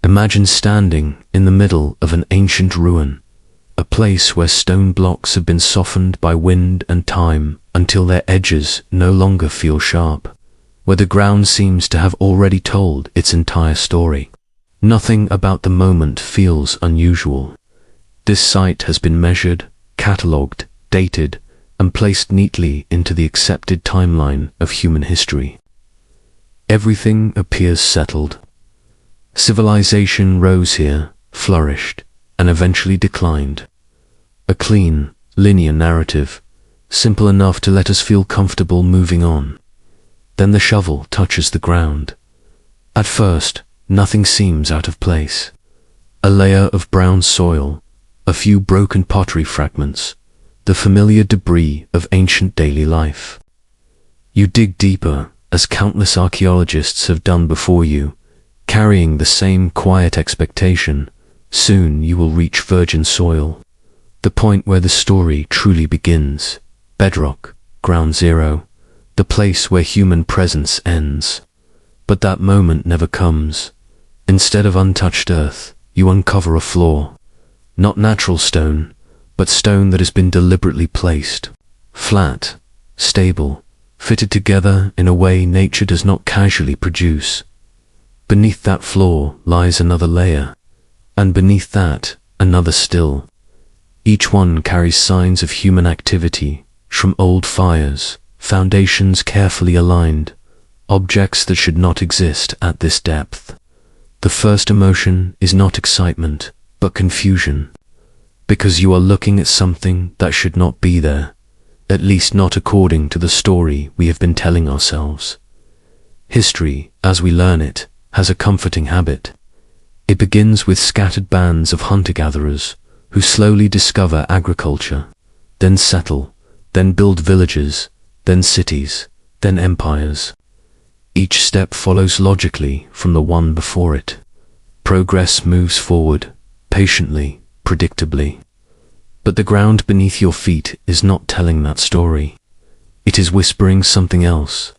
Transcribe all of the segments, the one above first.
Imagine standing in the middle of an ancient ruin, a place where stone blocks have been softened by wind and time until their edges no longer feel sharp, where the ground seems to have already told its entire story. Nothing about the moment feels unusual. This site has been measured, catalogued, dated, and placed neatly into the accepted timeline of human history. Everything appears settled. Civilization rose here, flourished, and eventually declined. A clean, linear narrative, simple enough to let us feel comfortable moving on. Then the shovel touches the ground. At first, nothing seems out of place. A layer of brown soil, a few broken pottery fragments, the familiar debris of ancient daily life. You dig deeper, as countless archaeologists have done before you, carrying the same quiet expectation. Soon you will reach virgin soil, the point where the story truly begins, bedrock, ground zero, the place where human presence ends. But that moment never comes. Instead of untouched earth, you uncover a flaw. Not natural stone, but stone that has been deliberately placed. Flat, stable, fitted together in a way nature does not casually produce. Beneath that flaw lies another layer, and beneath that, another still. Each one carries signs of human activity, from old fires, foundations carefully aligned, objects that should not exist at this depth. The first emotion is not excitement, but confusion, because you are looking at something that should not be there, at least not according to the story we have been telling ourselves. History, as we learn it, has a comforting habit. It begins with scattered bands of hunter-gatherers who slowly discover agriculture, then settle, then build villages, then cities, then empires. Each step follows logically from the one before it. Progress moves forward, patiently, predictably. But the ground beneath your feet is not telling that story. It is whispering something else,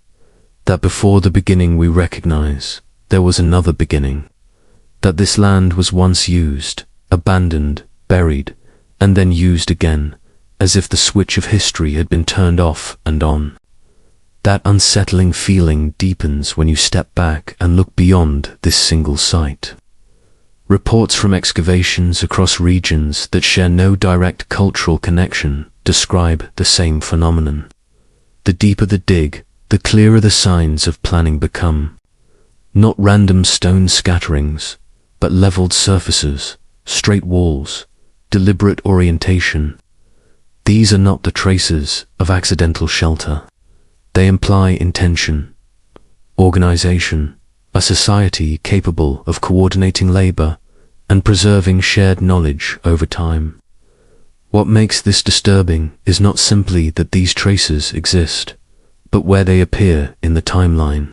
that before the beginning we recognize, there was another beginning, that this land was once used, abandoned, buried, and then used again, as if the switch of history had been turned off and on. That unsettling feeling deepens when you step back and look beyond this single site. Reports from excavations across regions that share no direct cultural connection describe the same phenomenon. The deeper the dig, the clearer the signs of planning become. Not random stone scatterings, but leveled surfaces, straight walls, deliberate orientation. These are not the traces of accidental shelter. They imply intention, organization, a society capable of coordinating labor and preserving shared knowledge over time. What makes this disturbing is not simply that these traces exist, but where they appear in the timeline.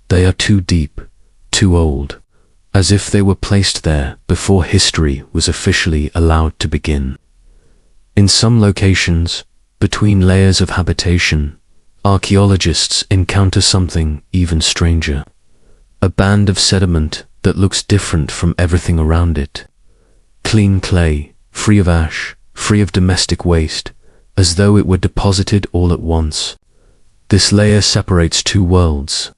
They are too deep, too old, as if they were placed there before history was officially allowed to begin. In some locations, between layers of habitation, archaeologists encounter something even stranger. A band of sediment that looks different from everything around it. Clean clay, free of ash, free of domestic waste, as though it were deposited all at once. This layer separates two worlds.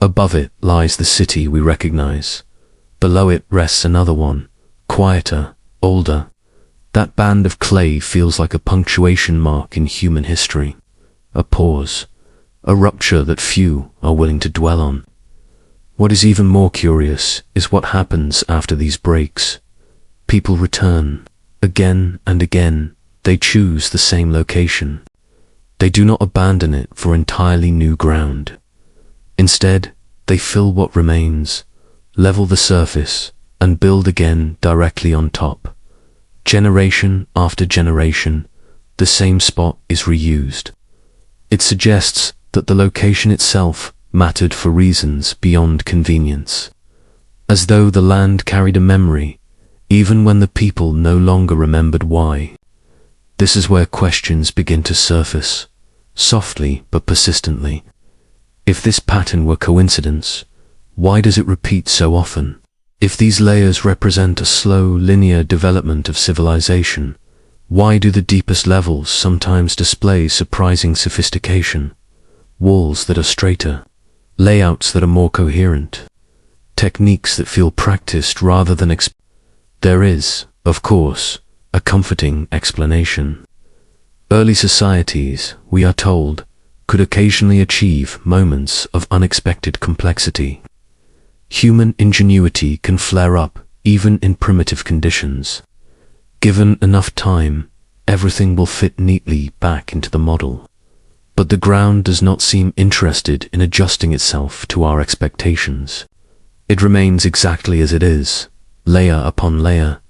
Above it lies the city we recognize. Below it rests another one, quieter, older. That band of clay feels like a punctuation mark in human history. A pause, a rupture that few are willing to dwell on. What is even more curious is what happens after these breaks. People return. Again and again, they choose the same location. They do not abandon it for entirely new ground. Instead, they fill what remains, level the surface, and build again directly on top. Generation after generation, the same spot is reused. It suggests that the location itself mattered for reasons beyond convenience, as though the land carried a memory, even when the people no longer remembered why. This is where questions begin to surface, softly but persistently. If this pattern were coincidence, why does it repeat so often? If these layers represent a slow, linear development of civilization, why do the deepest levels sometimes display surprising sophistication? Walls that are straighter, layouts that are more coherent, techniques that feel practiced rather than There is, of course, a comforting explanation. Early societies, we are told, could occasionally achieve moments of unexpected complexity. Human ingenuity can flare up even in primitive conditions. Given enough time, everything will fit neatly back into the model. But the ground does not seem interested in adjusting itself to our expectations. It remains exactly as it is, layer upon layer,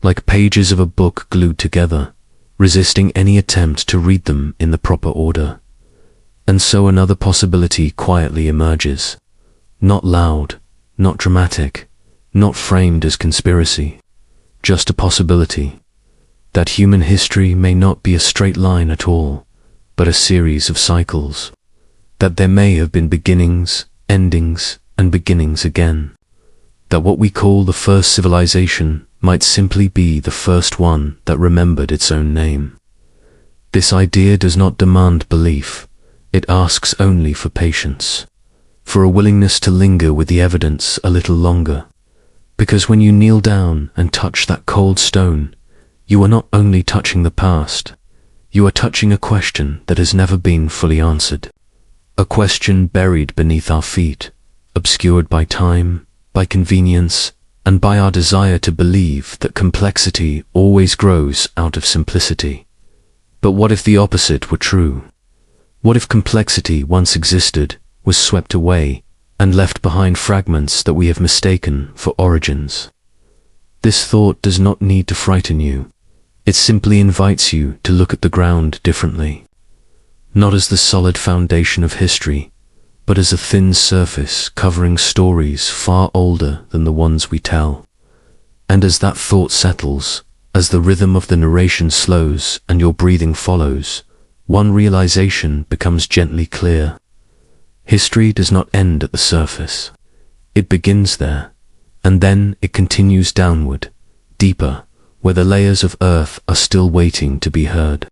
like pages of a book glued together, resisting any attempt to read them in the proper order. And so another possibility quietly emerges. Not loud, not dramatic, not framed as conspiracy. Just a possibility that human history may not be a straight line at all, but a series of cycles. That there may have been beginnings, endings, and beginnings again. That what we call the first civilization might simply be the first one that remembered its own name. This idea does not demand belief, it asks only for patience, for a willingness to linger with the evidence a little longer. Because when you kneel down and touch that cold stone, you are not only touching the past, you are touching a question that has never been fully answered. A question buried beneath our feet, obscured by time, by convenience, and by our desire to believe that complexity always grows out of simplicity. But what if the opposite were true? What if complexity once existed, was swept away, and left behind fragments that we have mistaken for origins? This thought does not need to frighten you. It simply invites you to look at the ground differently. Not as the solid foundation of history, but as a thin surface covering stories far older than the ones we tell. And as that thought settles, as the rhythm of the narration slows and your breathing follows, one realization becomes gently clear. History does not end at the surface. It begins there, and then it continues downward, deeper, where the layers of earth are still waiting to be heard.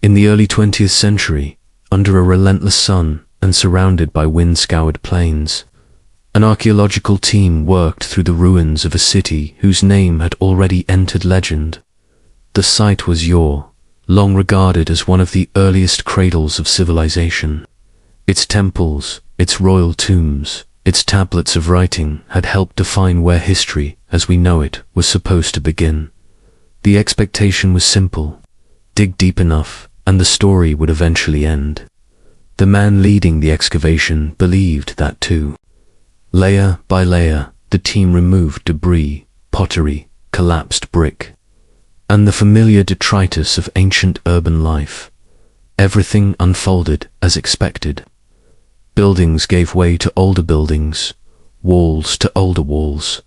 In the early 20th century, under a relentless sun and surrounded by wind-scoured plains, an archaeological team worked through the ruins of a city whose name had already entered legend. The site was Ur, long regarded as one of the earliest cradles of civilization. Its temples, its royal tombs, its tablets of writing had helped define where history, as we know it, was supposed to begin. The expectation was simple. Dig deep enough, and the story would eventually end. The man leading the excavation believed that too. Layer by layer, the team removed debris, pottery, collapsed brick, and the familiar detritus of ancient urban life. Everything unfolded as expected. Buildings gave way to older buildings, walls to older walls,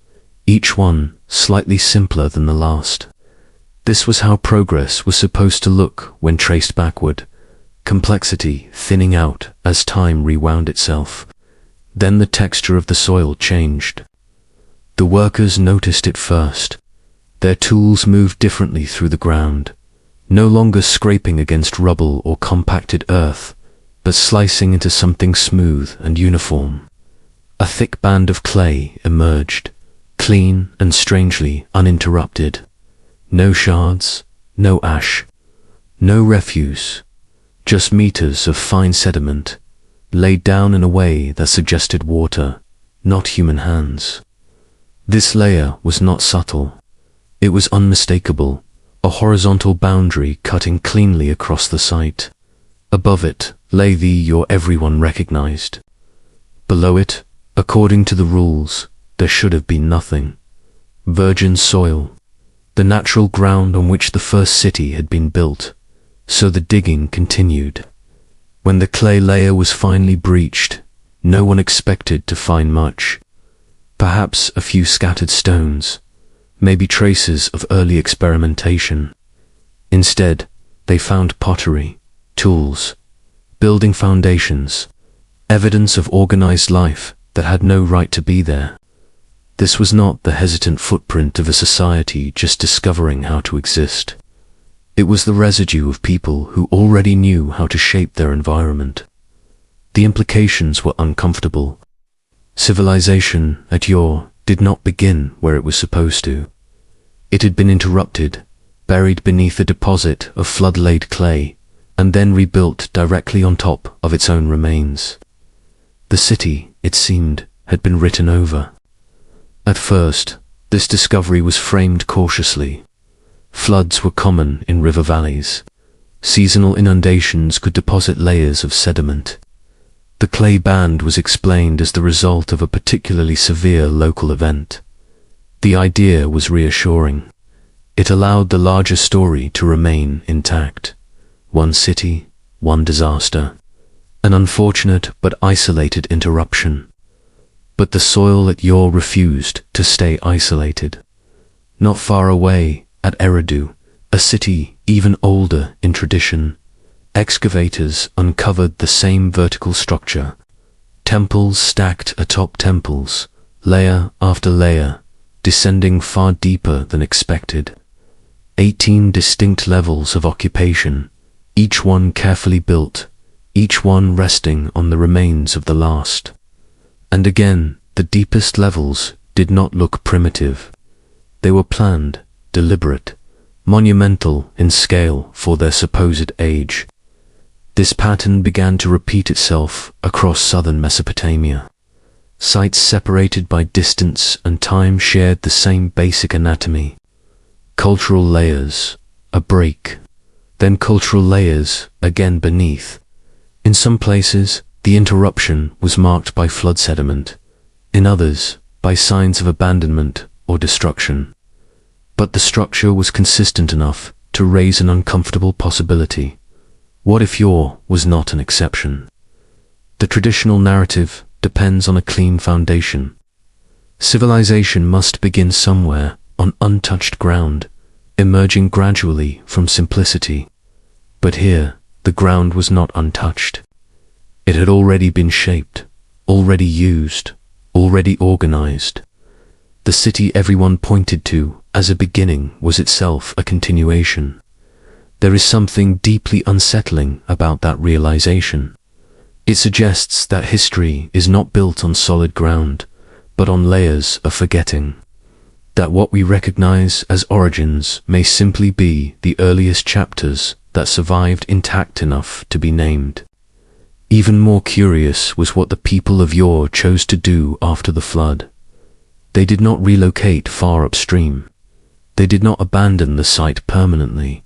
each one slightly simpler than the last. This was how progress was supposed to look when traced backward, complexity thinning out as time rewound itself. Then the texture of the soil changed. The workers noticed it first. Their tools moved differently through the ground, no longer scraping against rubble or compacted earth, but slicing into something smooth and uniform. A thick band of clay emerged, clean and strangely uninterrupted. No shards, no ash, no refuse, just meters of fine sediment, laid down in a way that suggested water, not human hands. This layer was not subtle. It was unmistakable, a horizontal boundary cutting cleanly across the site. Above it lay the Ur everyone recognized. Below it, according to the rules, there should have been nothing. Virgin soil, the natural ground on which the first city had been built. So the digging continued. When the clay layer was finally breached, no one expected to find much. Perhaps a few scattered stones, maybe traces of early experimentation. Instead, they found pottery, tools, building foundations, evidence of organized life that had no right to be there. This was not the hesitant footprint of a society just discovering how to exist. It was the residue of people who already knew how to shape their environment. The implications were uncomfortable. Civilization at Ur did not begin where it was supposed to. It had been interrupted, buried beneath a deposit of flood-laid clay, and then rebuilt directly on top of its own remains. The city, it seemed, had been written over. At first, this discovery was framed cautiously. Floods were common in river valleys. Seasonal inundations could deposit layers of sediment. The clay band was explained as the result of a particularly severe local event. The idea was reassuring. It allowed the larger story to remain intact. One city, one disaster. An unfortunate but isolated interruption. But the soil at Ur refused to stay isolated. Not far away, at Eridu, a city even older in tradition, excavators uncovered the same vertical structure. Temples stacked atop temples, layer after layer, descending far deeper than expected. 18 distinct levels of occupation, each one carefully built, each one resting on the remains of the last. And again, the deepest levels did not look primitive. They were planned, deliberate, monumental in scale for their supposed age. This pattern began to repeat itself across southern Mesopotamia. Sites separated by distance and time shared the same basic anatomy. Cultural layers, a break, then cultural layers again beneath. In some places, the interruption was marked by flood sediment, in others, by signs of abandonment or destruction. But the structure was consistent enough to raise an uncomfortable possibility. What if Ur was not an exception? The traditional narrative depends on a clean foundation. Civilization must begin somewhere on untouched ground, emerging gradually from simplicity. But here, the ground was not untouched. It had already been shaped, already used, already organized. The city everyone pointed to as a beginning was itself a continuation. There is something deeply unsettling about that realization. It suggests that history is not built on solid ground, but on layers of forgetting. That what we recognize as origins may simply be the earliest chapters that survived intact enough to be named. Even more curious was what the people of Ur chose to do after the flood. They did not relocate far upstream. They did not abandon the site permanently.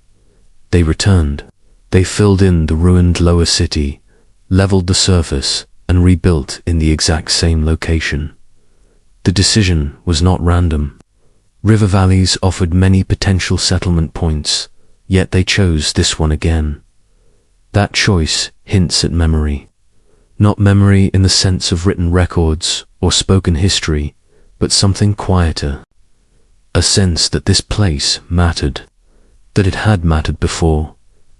They returned. They filled in the ruined lower city, leveled the surface, and rebuilt in the exact same location. The decision was not random. River valleys offered many potential settlement points, yet they chose this one again. That choice hints at memory. Not memory in the sense of written records or spoken history, but something quieter. A sense that this place mattered, that it had mattered before,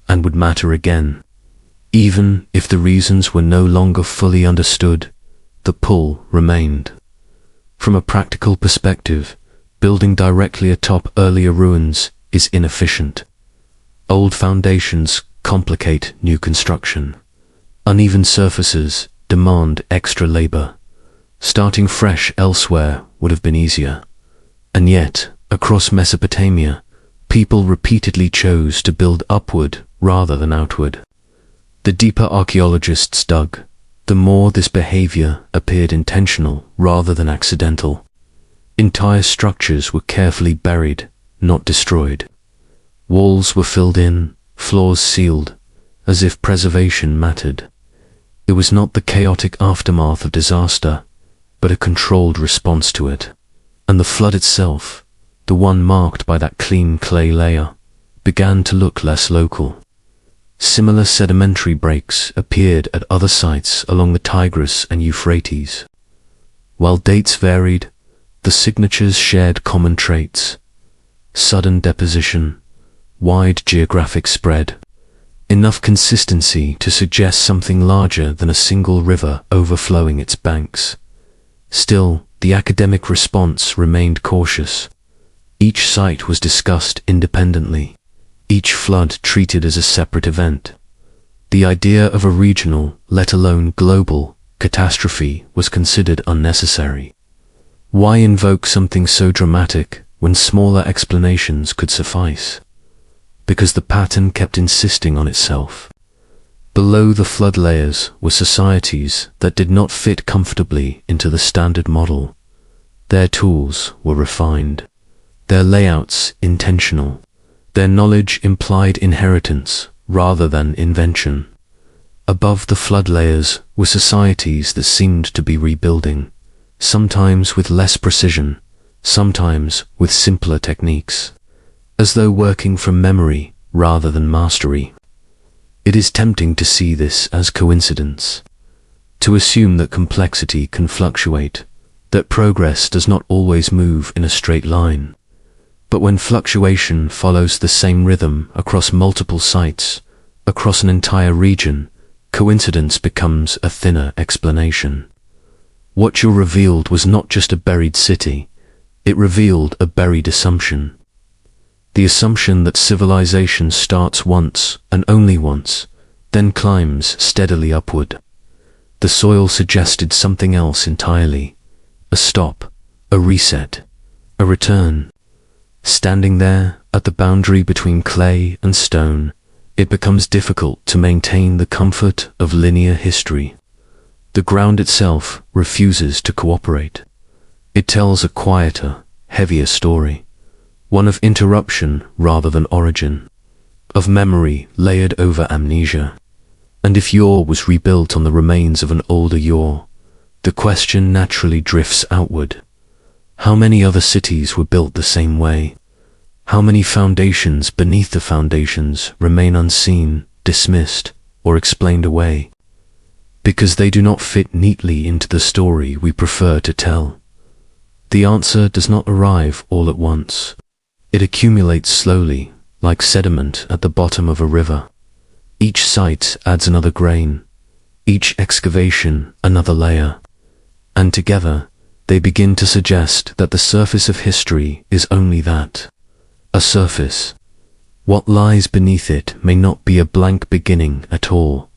and would matter again. Even if the reasons were no longer fully understood, the pull remained. From a practical perspective, building directly atop earlier ruins is inefficient. Old foundations complicate new construction. Uneven surfaces demand extra labor. Starting fresh elsewhere would have been easier. And yet, across Mesopotamia, people repeatedly chose to build upward rather than outward. The deeper archaeologists dug, the more this behavior appeared intentional rather than accidental. Entire structures were carefully buried, not destroyed. Walls were filled in, floors sealed, as if preservation mattered. It was not the chaotic aftermath of disaster, but a controlled response to it. And the flood itself, the one marked by that clean clay layer, began to look less local. Similar sedimentary breaks appeared at other sites along the Tigris and Euphrates. While dates varied, the signatures shared common traits: sudden deposition, wide geographic spread, enough consistency to suggest something larger than a single river overflowing its banks. Still, the academic response remained cautious. Each site was discussed independently, each flood treated as a separate event. The idea of a regional, let alone global, catastrophe was considered unnecessary. Why invoke something so dramatic when smaller explanations could suffice? Because the pattern kept insisting on itself. Below the flood layers were societies that did not fit comfortably into the standard model. Their tools were refined, their layouts intentional, their knowledge implied inheritance rather than invention. Above the flood layers were societies that seemed to be rebuilding, sometimes with less precision, sometimes with simpler techniques, as though working from memory rather than mastery. It is tempting to see this as coincidence, to assume that complexity can fluctuate, that progress does not always move in a straight line. But when fluctuation follows the same rhythm across multiple sites, across an entire region, coincidence becomes a thinner explanation. What you revealed was not just a buried city, it revealed a buried assumption. The assumption that civilization starts once and only once, then climbs steadily upward. The soil suggested something else entirely, a stop, a reset, a return. Standing there, at the boundary between clay and stone, it becomes difficult to maintain the comfort of linear history. The ground itself refuses to cooperate. It tells a quieter, heavier story, one of interruption rather than origin, of memory layered over amnesia. And if Ur was rebuilt on the remains of an older Ur, the question naturally drifts outward. How many other cities were built the same way? How many foundations beneath the foundations remain unseen, dismissed, or explained away? Because they do not fit neatly into the story we prefer to tell. The answer does not arrive all at once. It accumulates slowly, like sediment at the bottom of a river. Each site adds another grain, each excavation another layer, and together they begin to suggest that the surface of history is only that, a surface. What lies beneath it may not be a blank beginning at all,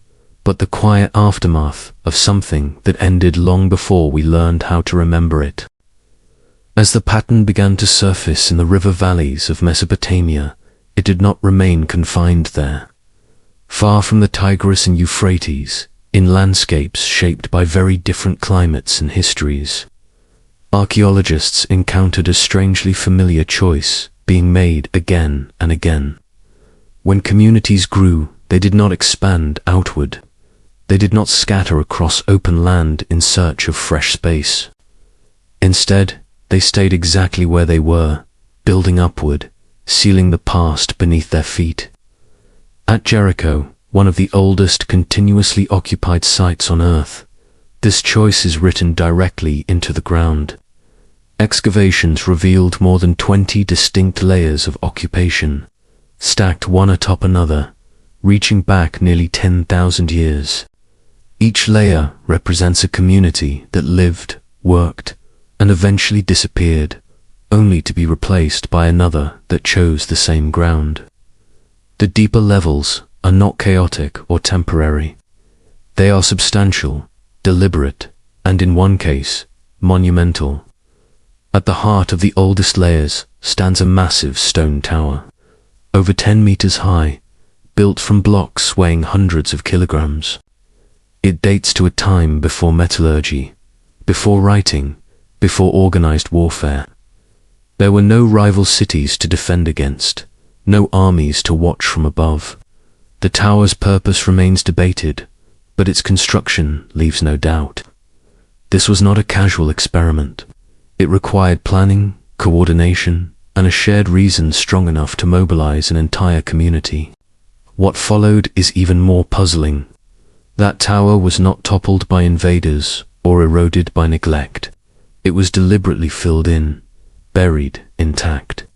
but the quiet aftermath of something that ended long before we learned how to remember it. As the pattern began to surface in the river valleys of Mesopotamia, it did not remain confined there. Far from the Tigris and Euphrates, in landscapes shaped by very different climates and histories, archaeologists encountered a strangely familiar choice being made again and again. When communities grew, they did not expand outward. They did not scatter across open land in search of fresh space. Instead, they stayed exactly where they were, building upward, sealing the past beneath their feet. At Jericho, one of the oldest continuously occupied sites on Earth, this choice is written directly into the ground. Excavations revealed more than 20 distinct layers of occupation, stacked one atop another, reaching back nearly 10,000 years. Each layer represents a community that lived, worked, and eventually disappeared, only to be replaced by another that chose the same ground. The deeper levels are not chaotic or temporary. They are substantial, deliberate, and in one case, monumental. At the heart of the oldest layers stands a massive stone tower, over 10 meters high, built from blocks weighing hundreds of kilograms. It dates to a time before metallurgy, before writing, before organized warfare. There were no rival cities to defend against, no armies to watch from above. The tower's purpose remains debated, but its construction leaves no doubt. This was not a casual experiment. It required planning, coordination, and a shared reason strong enough to mobilize an entire community. What followed is even more puzzling. That tower was not toppled by invaders or eroded by neglect. It was deliberately filled in, buried intact,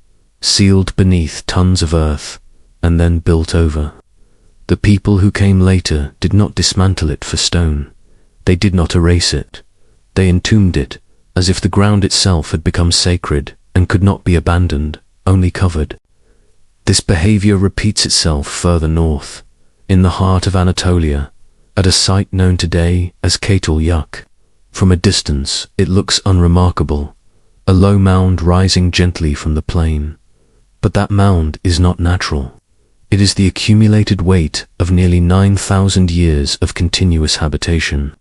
sealed beneath tons of earth, and then built over. The people who came later did not dismantle it for stone. They did not erase it. They entombed it as if the ground itself had become sacred and could not be abandoned, only covered. This behavior repeats itself further north, in the heart of Anatolia, at a site known today as Çatalhöyük. From a distance, it looks unremarkable, a low mound rising gently from the plain. But that mound is not natural. It is the accumulated weight of nearly 9,000 years of continuous habitation.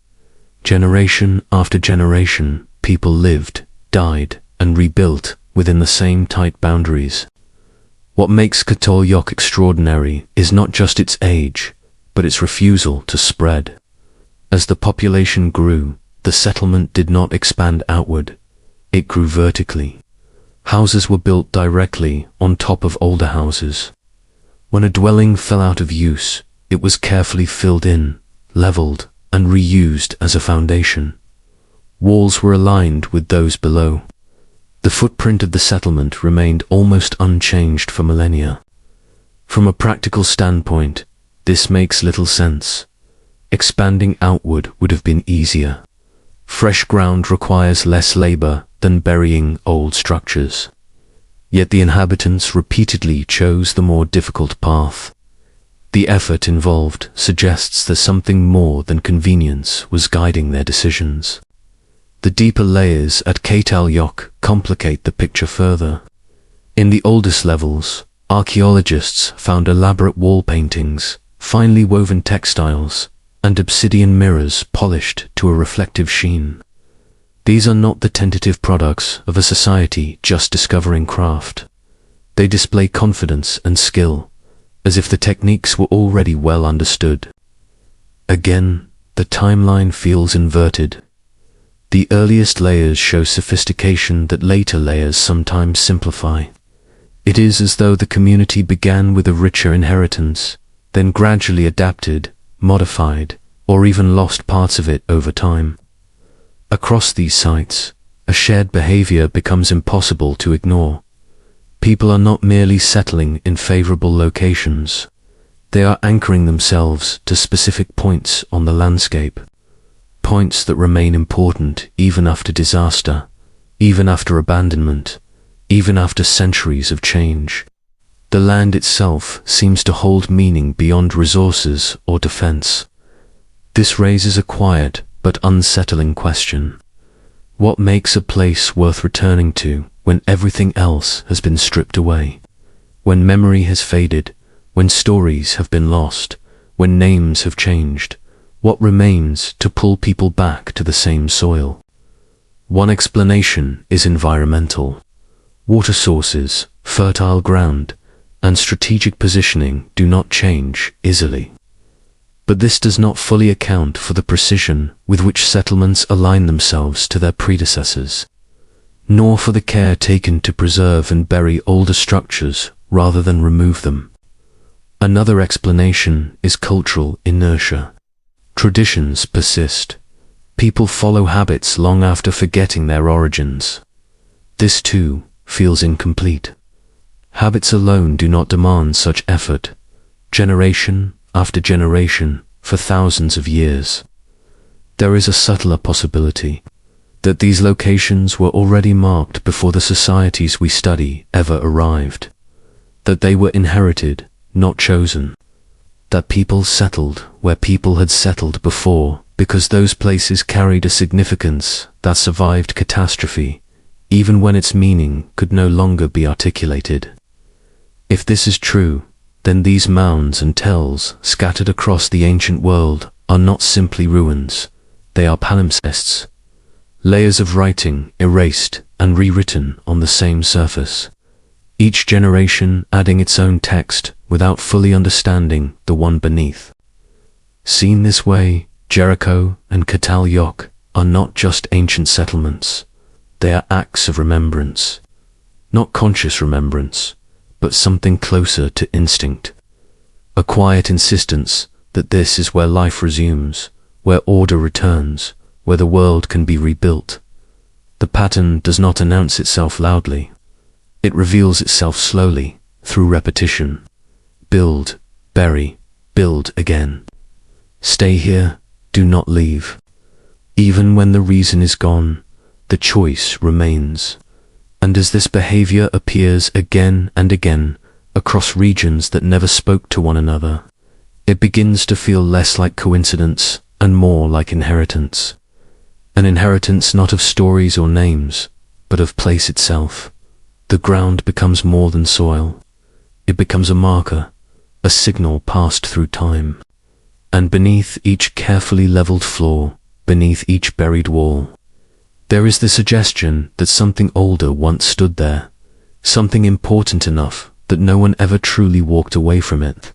Generation after generation, people lived, died, and rebuilt within the same tight boundaries. What makes Çatalhöyük extraordinary is not just its age, but its refusal to spread. As the population grew, the settlement did not expand outward, it grew vertically. Houses were built directly on top of older houses. When a dwelling fell out of use, it was carefully filled in, leveled, and reused as a foundation. Walls were aligned with those below. The footprint of the settlement remained almost unchanged for millennia. From a practical standpoint, this makes little sense. Expanding outward would have been easier. Fresh ground requires less labor than burying old structures. Yet the inhabitants repeatedly chose the more difficult path. The effort involved suggests that something more than convenience was guiding their decisions. The deeper layers at Çatalhöyük complicate the picture further. In the oldest levels, archaeologists found elaborate wall paintings, finely woven textiles, and obsidian mirrors polished to a reflective sheen. These are not the tentative products of a society just discovering craft. They display confidence and skill, as if the techniques were already well understood. Again, the timeline feels inverted. The earliest layers show sophistication that later layers sometimes simplify. It is as though the community began with a richer inheritance, then gradually adapted, modified, or even lost parts of it over time. Across these sites, a shared behavior becomes impossible to ignore. People are not merely settling in favorable locations. They are anchoring themselves to specific points on the landscape. Points that remain important even after disaster, even after abandonment, even after centuries of change. The land itself seems to hold meaning beyond resources or defense. This raises a quiet but unsettling question. What makes a place worth returning to when everything else has been stripped away? When memory has faded, when stories have been lost, when names have changed, what remains to pull people back to the same soil? One explanation is environmental. Water sources, fertile ground, and strategic positioning do not change easily. But this does not fully account for the precision with which settlements align themselves to their predecessors, nor for the care taken to preserve and bury older structures rather than remove them. Another explanation is cultural inertia. Traditions persist. People follow habits long after forgetting their origins. This too feels incomplete. Habits alone do not demand such effort, generation after generation, for thousands of years. There is a subtler possibility that these locations were already marked before the societies we study ever arrived, that they were inherited, not chosen, that people settled where people had settled before because those places carried a significance that survived catastrophe, even when its meaning could no longer be articulated. If this is true, then these mounds and tells scattered across the ancient world are not simply ruins, they are palimpsests, layers of writing erased and rewritten on the same surface, each generation adding its own text without fully understanding the one beneath. Seen this way, Jericho and Çatalhöyük are not just ancient settlements, they are acts of remembrance, not conscious remembrance, but something closer to instinct, a quiet insistence that this is where life resumes, where order returns, where the world can be rebuilt. The pattern does not announce itself loudly. It reveals itself slowly, through repetition. Build, bury, build again. Stay here, do not leave. Even when the reason is gone, the choice remains. And as this behavior appears again and again across regions that never spoke to one another, it begins to feel less like coincidence and more like inheritance. An inheritance not of stories or names, but of place itself. The ground becomes more than soil. It becomes a marker, a signal passed through time. And beneath each carefully leveled floor, beneath each buried wall, there is the suggestion that something older once stood there, something important enough that no one ever truly walked away from it.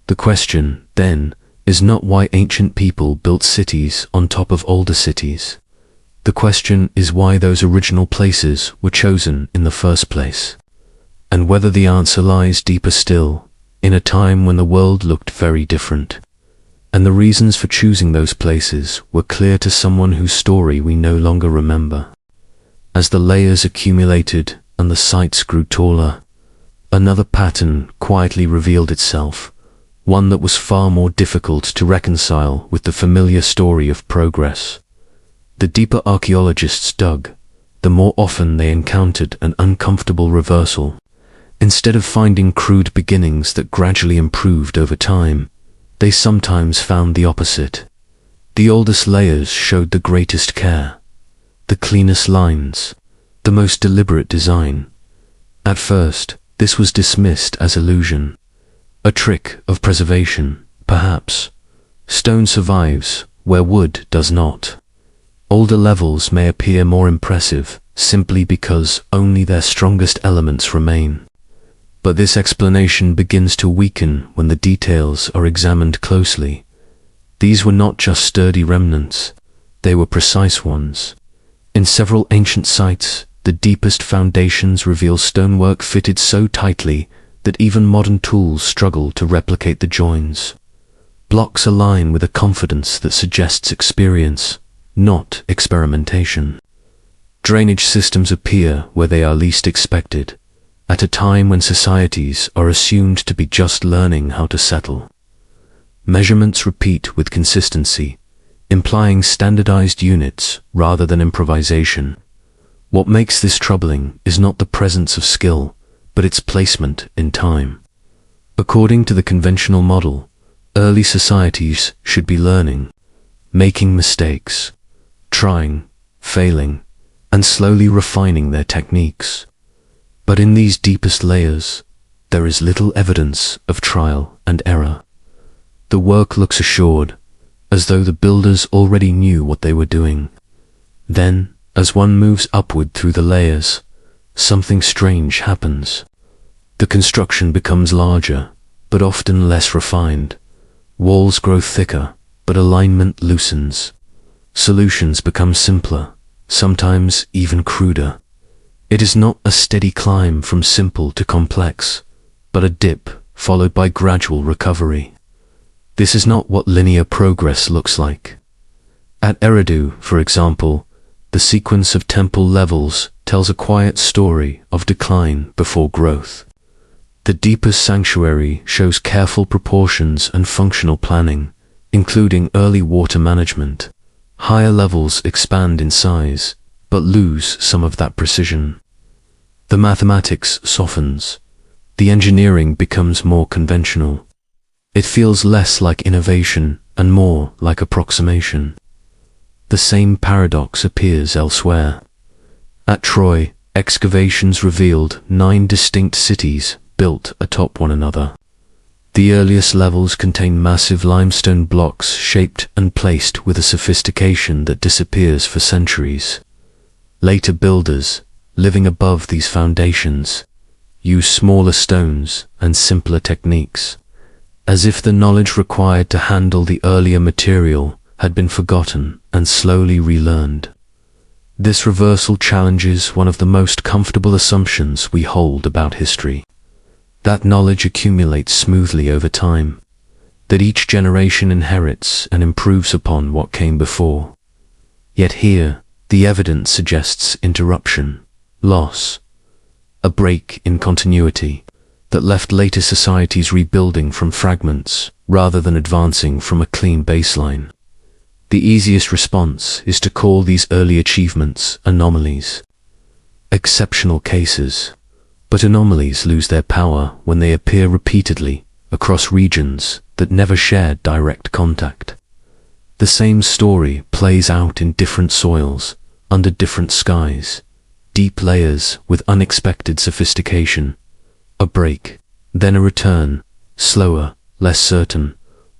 The question, then, is not why ancient people built cities on top of older cities. The question is why those original places were chosen in the first place, and whether the answer lies deeper still, in a time when the world looked very different, and the reasons for choosing those places were clear to someone whose story we no longer remember. As the layers accumulated and the sites grew taller, another pattern quietly revealed itself, one that was far more difficult to reconcile with the familiar story of progress. The deeper archaeologists dug, the more often they encountered an uncomfortable reversal. Instead of finding crude beginnings that gradually improved over time, they sometimes found the opposite. The oldest layers showed the greatest care, the cleanest lines, the most deliberate design. At first, this was dismissed as illusion, a trick of preservation, perhaps. Stone survives where wood does not. Older levels may appear more impressive simply because only their strongest elements remain. But this explanation begins to weaken when the details are examined closely. These were not just sturdy remnants, they were precise ones. In several ancient sites, the deepest foundations reveal stonework fitted so tightly that even modern tools struggle to replicate the joins. Blocks align with a confidence that suggests experience, not experimentation. Drainage systems appear where they are least expected, at a time when societies are assumed to be just learning how to settle. Measurements repeat with consistency, implying standardized units rather than improvisation. What makes this troubling is not the presence of skill, but its placement in time. According to the conventional model, early societies should be learning, making mistakes, trying, failing, and slowly refining their techniques. But in these deepest layers, there is little evidence of trial and error. The work looks assured, as though the builders already knew what they were doing. Then, as one moves upward through the layers, something strange happens. The construction becomes larger, but often less refined. Walls grow thicker, but alignment loosens. Solutions become simpler, sometimes even cruder. It is not a steady climb from simple to complex, but a dip followed by gradual recovery. This is not what linear progress looks like. At Eridu, for example, the sequence of temple levels tells a quiet story of decline before growth. The deepest sanctuary shows careful proportions and functional planning, including early water management. Higher levels expand in size, but lose some of that precision. The mathematics softens. The engineering becomes more conventional. It feels less like innovation and more like approximation. The same paradox appears elsewhere. At Troy, excavations revealed 9 distinct cities built atop one another. The earliest levels contain massive limestone blocks shaped and placed with a sophistication that disappears for centuries. Later builders, living above these foundations, use smaller stones and simpler techniques, as if the knowledge required to handle the earlier material had been forgotten and slowly relearned. This reversal challenges one of the most comfortable assumptions we hold about history. That knowledge accumulates smoothly over time, that each generation inherits and improves upon what came before. Yet here, the evidence suggests interruption, loss, a break in continuity that left later societies rebuilding from fragments rather than advancing from a clean baseline. The easiest response is to call these early achievements anomalies, exceptional cases. But anomalies lose their power when they appear repeatedly across regions that never shared direct contact. The same story plays out in different soils, under different skies, deep layers with unexpected sophistication. A break, then a return, slower, less certain,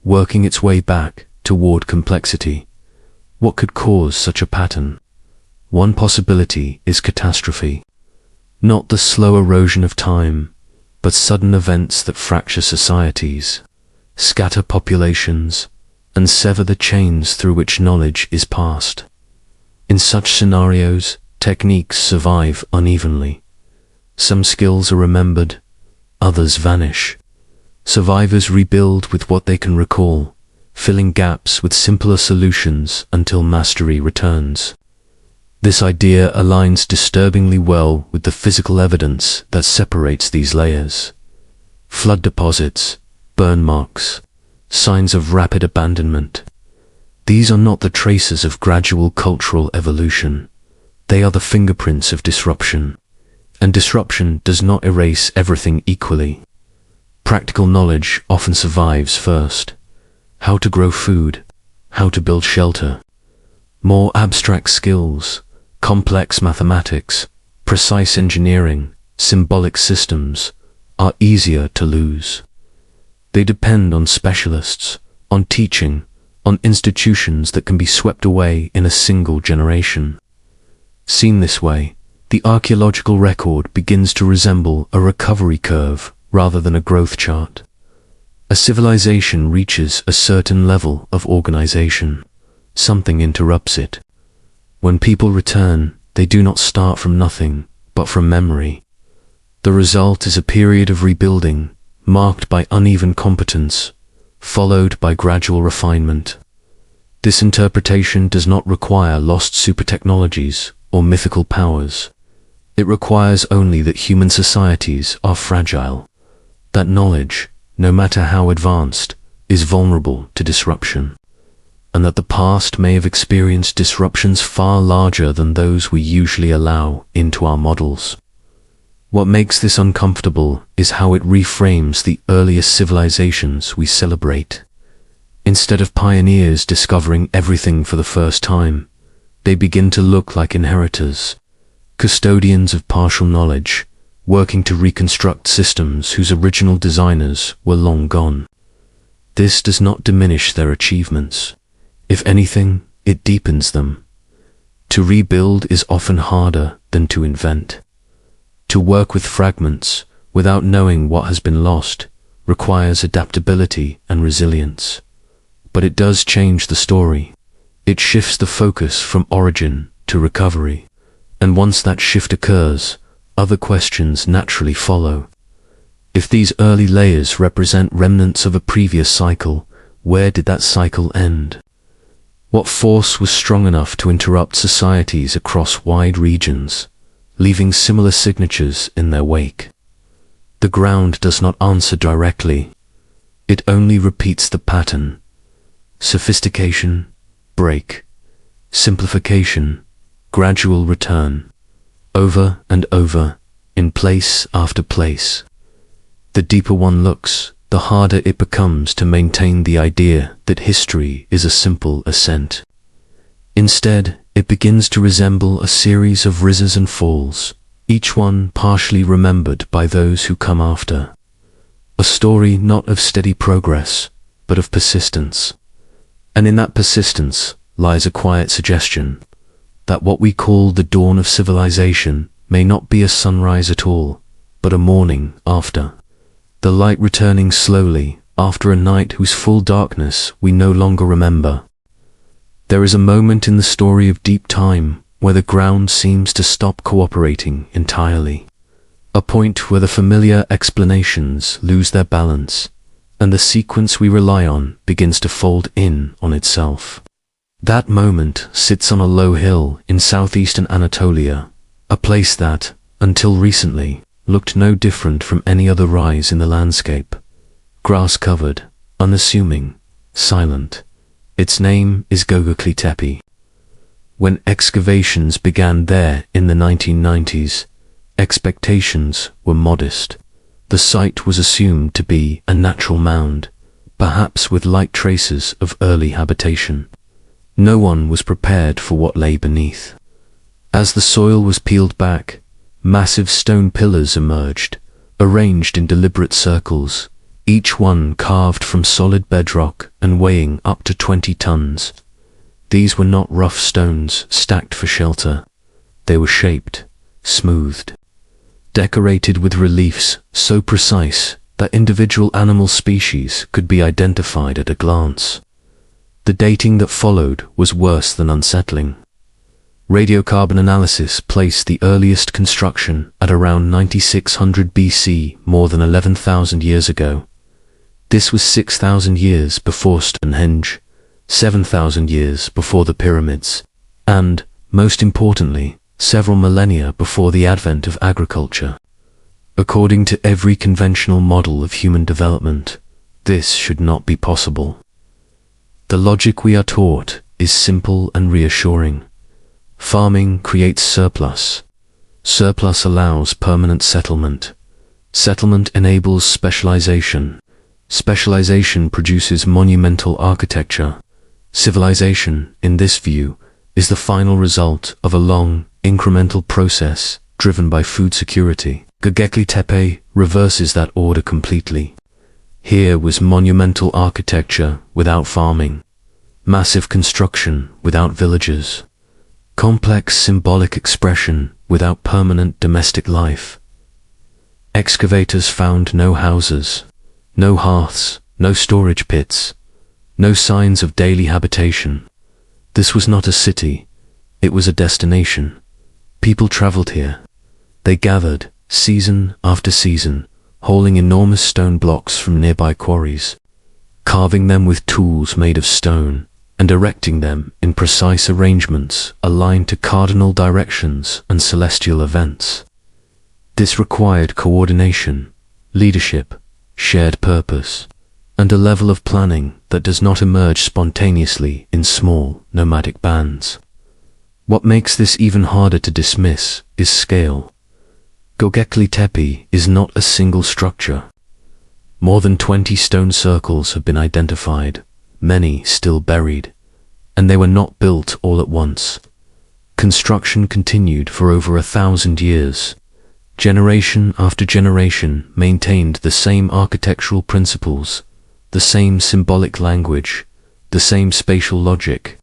working its way back toward complexity. What could cause such a pattern? One possibility is catastrophe. Not the slow erosion of time, but sudden events that fracture societies, scatter populations, and sever the chains through which knowledge is passed. In such scenarios, techniques survive unevenly. Some skills are remembered, others vanish. Survivors rebuild with what they can recall, filling gaps with simpler solutions until mastery returns. This idea aligns disturbingly well with the physical evidence that separates these layers. Flood deposits, burn marks, signs of rapid abandonment. These are not the traces of gradual cultural evolution. They are the fingerprints of disruption. And disruption does not erase everything equally. Practical knowledge often survives first. How to grow food, how to build shelter. More abstract skills, complex mathematics, precise engineering, symbolic systems, are easier to lose. They depend on specialists, on teaching, on institutions that can be swept away in a single generation. Seen this way, the archaeological record begins to resemble a recovery curve rather than a growth chart. A civilization reaches a certain level of organization. Something interrupts it. When people return, they do not start from nothing, but from memory. The result is a period of rebuilding, marked by uneven competence, followed by gradual refinement. This interpretation does not require lost super-technologies or mythical powers. It requires only that human societies are fragile, that knowledge, no matter how advanced, is vulnerable to disruption, and that the past may have experienced disruptions far larger than those we usually allow into our models. What makes this uncomfortable is how it reframes the earliest civilizations we celebrate. Instead of pioneers discovering everything for the first time, they begin to look like inheritors, custodians of partial knowledge, working to reconstruct systems whose original designers were long gone. This does not diminish their achievements. If anything, it deepens them. To rebuild is often harder than to invent. To work with fragments, without knowing what has been lost, requires adaptability and resilience. But it does change the story. It shifts the focus from origin to recovery. And once that shift occurs, other questions naturally follow. If these early layers represent remnants of a previous cycle, where did that cycle end? What force was strong enough to interrupt societies across wide regions, leaving similar signatures in their wake? The ground does not answer directly. It only repeats the pattern. Sophistication, break. Simplification, gradual return. Over and over, in place after place. The deeper one looks, the harder it becomes to maintain the idea that history is a simple ascent. Instead, it begins to resemble a series of rises and falls, each one partially remembered by those who come after. A story not of steady progress, but of persistence. And in that persistence lies a quiet suggestion that what we call the dawn of civilization may not be a sunrise at all, but a morning after. The light returning slowly after a night whose full darkness we no longer remember. There is a moment in the story of deep time where the ground seems to stop cooperating entirely. A point where the familiar explanations lose their balance, and the sequence we rely on begins to fold in on itself. That moment sits on a low hill in southeastern Anatolia, a place that, until recently, looked no different from any other rise in the landscape. Grass-covered, unassuming, silent. Its name is Göbekli Tepe. When excavations began there in the 1990s, expectations were modest. The site was assumed to be a natural mound, perhaps with light traces of early habitation. No one was prepared for what lay beneath. As the soil was peeled back, massive stone pillars emerged, arranged in deliberate circles, each one carved from solid bedrock and weighing up to 20 tons. These were not rough stones stacked for shelter. They were shaped, smoothed, decorated with reliefs so precise that individual animal species could be identified at a glance. The dating that followed was worse than unsettling. Radiocarbon analysis placed the earliest construction at around 9600 BC, more than 11,000 years ago. This was 6,000 years before Stonehenge, 7,000 years before the pyramids, and, most importantly, several millennia before the advent of agriculture. According to every conventional model of human development, this should not be possible. The logic we are taught is simple and reassuring. Farming creates surplus. Surplus allows permanent settlement. Settlement enables specialization. Specialization produces monumental architecture. Civilization, in this view, is the final result of a long, incremental process driven by food security. Göbekli Tepe reverses that order completely. Here was monumental architecture without farming, massive construction without villages, complex symbolic expression without permanent domestic life. Excavators found no houses, no hearths, no storage pits, no signs of daily habitation. This was not a city, it was a destination. People traveled here. They gathered, season after season, hauling enormous stone blocks from nearby quarries, carving them with tools made of stone, and erecting them in precise arrangements aligned to cardinal directions and celestial events. This required coordination, leadership, shared purpose, and a level of planning that does not emerge spontaneously in small, nomadic bands. What makes this even harder to dismiss is scale. Göbekli Tepe is not a single structure. More than 20 stone circles have been identified, many still buried, and they were not built all at once. Construction continued for over 1,000 years. Generation after generation maintained the same architectural principles, the same symbolic language, the same spatial logic.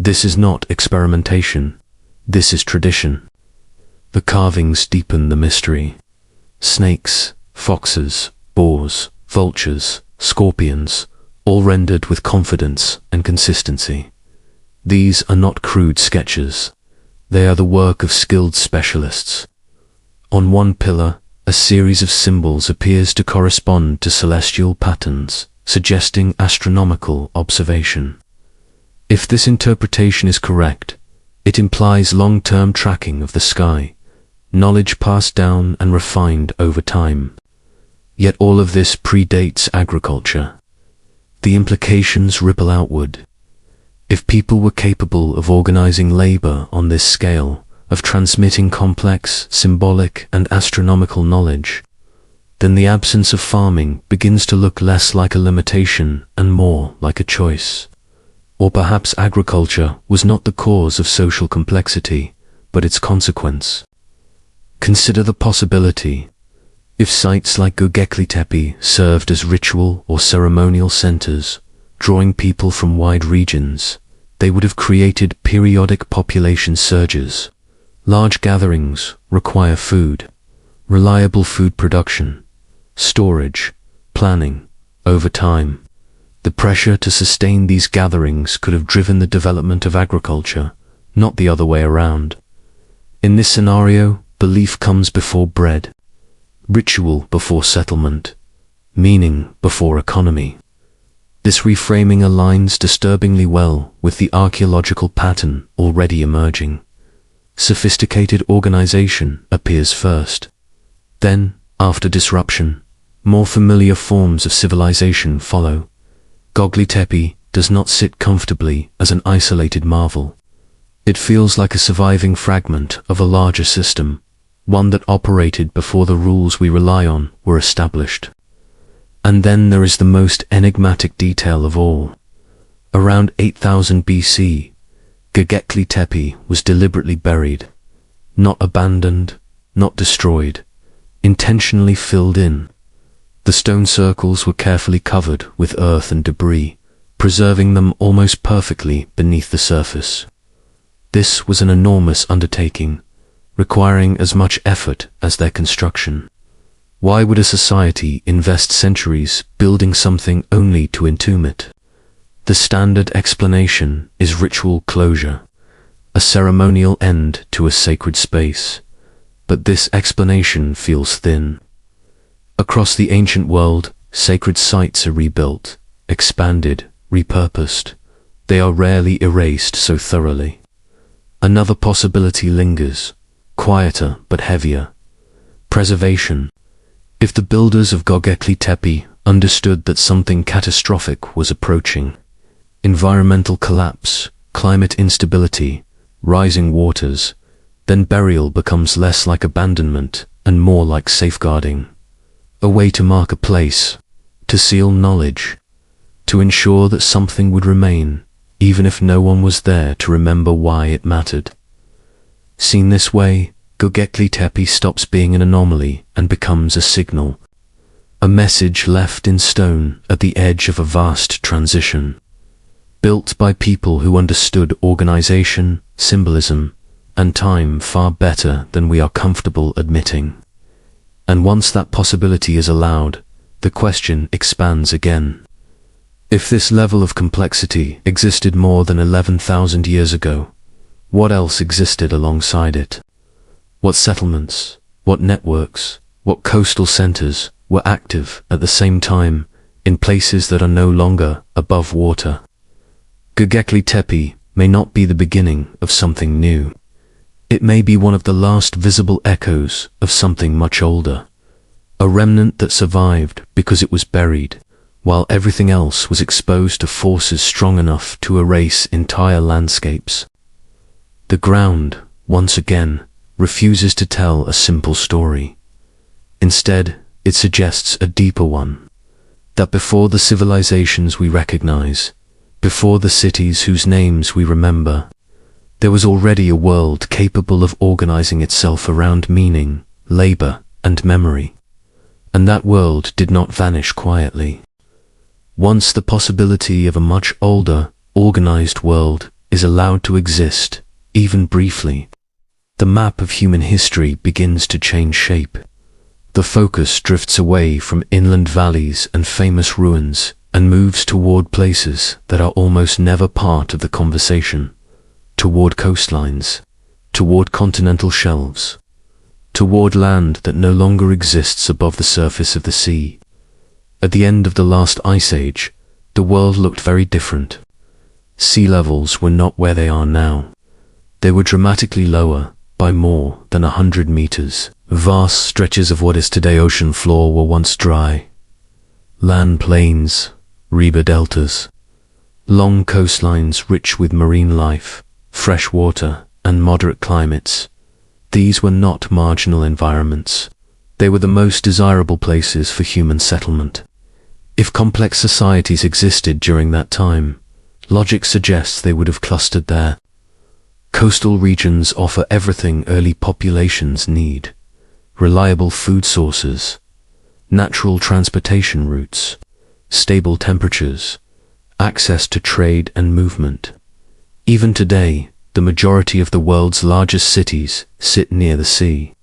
This is not experimentation. This is tradition. The carvings deepen the mystery. Snakes, foxes, boars, vultures, scorpions, all rendered with confidence and consistency. These are not crude sketches. They are the work of skilled specialists. On one pillar, a series of symbols appears to correspond to celestial patterns, suggesting astronomical observation. If this interpretation is correct, it implies long-term tracking of the sky, knowledge passed down and refined over time. Yet all of this predates agriculture. The implications ripple outward. If people were capable of organizing labor on this scale, of transmitting complex, symbolic, and astronomical knowledge, then the absence of farming begins to look less like a limitation and more like a choice. Or perhaps agriculture was not the cause of social complexity, but its consequence. Consider the possibility. If sites like Göbekli Tepe served as ritual or ceremonial centers, drawing people from wide regions, they would have created periodic population surges. Large gatherings require food, reliable food production, storage, planning, over time. The pressure to sustain these gatherings could have driven the development of agriculture, not the other way around. In this scenario, belief comes before bread, ritual before settlement, meaning before economy. This reframing aligns disturbingly well with the archaeological pattern already emerging. Sophisticated organization appears first. Then, after disruption, more familiar forms of civilization follow. Göbekli Tepe does not sit comfortably as an isolated marvel. It feels like a surviving fragment of a larger system, one that operated before the rules we rely on were established. And then there is the most enigmatic detail of all. Around 8000 BC, Göbekli Tepe was deliberately buried, not abandoned, not destroyed, intentionally filled in. The stone circles were carefully covered with earth and debris, preserving them almost perfectly beneath the surface. This was an enormous undertaking, requiring as much effort as their construction. Why would a society invest centuries building something only to entomb it? The standard explanation is ritual closure, a ceremonial end to a sacred space. But this explanation feels thin. Across the ancient world, sacred sites are rebuilt, expanded, repurposed. They are rarely erased so thoroughly. Another possibility lingers, quieter but heavier. Preservation. If the builders of Göbekli Tepe understood that something catastrophic was approaching, environmental collapse, climate instability, rising waters, then burial becomes less like abandonment and more like safeguarding. A way to mark a place, to seal knowledge, to ensure that something would remain, even if no one was there to remember why it mattered. Seen this way, Göbekli Tepe stops being an anomaly and becomes a signal, a message left in stone at the edge of a vast transition, built by people who understood organization, symbolism, and time far better than we are comfortable admitting. And once that possibility is allowed, the question expands again. If this level of complexity existed more than 11,000 years ago, what else existed alongside it? What settlements, what networks, what coastal centers were active at the same time in places that are no longer above water? Göbekli Tepe may not be the beginning of something new. It may be one of the last visible echoes of something much older, a remnant that survived because it was buried, while everything else was exposed to forces strong enough to erase entire landscapes. The ground, once again, refuses to tell a simple story. Instead, it suggests a deeper one, that before the civilizations we recognize, before the cities whose names we remember, there was already a world capable of organizing itself around meaning, labor, and memory. And that world did not vanish quietly. Once the possibility of a much older, organized world is allowed to exist, even briefly, the map of human history begins to change shape. The focus drifts away from inland valleys and famous ruins and moves toward places that are almost never part of the conversation, toward coastlines, toward continental shelves, toward land that no longer exists above the surface of the sea. At the end of the last ice age, the world looked very different. Sea levels were not where they are now. They were dramatically lower, by more than 100 meters. Vast stretches of what is today ocean floor were once dry. Land plains, river deltas, long coastlines rich with marine life, fresh water, and moderate climates. These were not marginal environments. They were the most desirable places for human settlement. If complex societies existed during that time, logic suggests they would have clustered there. Coastal regions offer everything early populations need: reliable food sources, natural transportation routes, stable temperatures, access to trade and movement. Even today, the majority of the world's largest cities sit near the sea.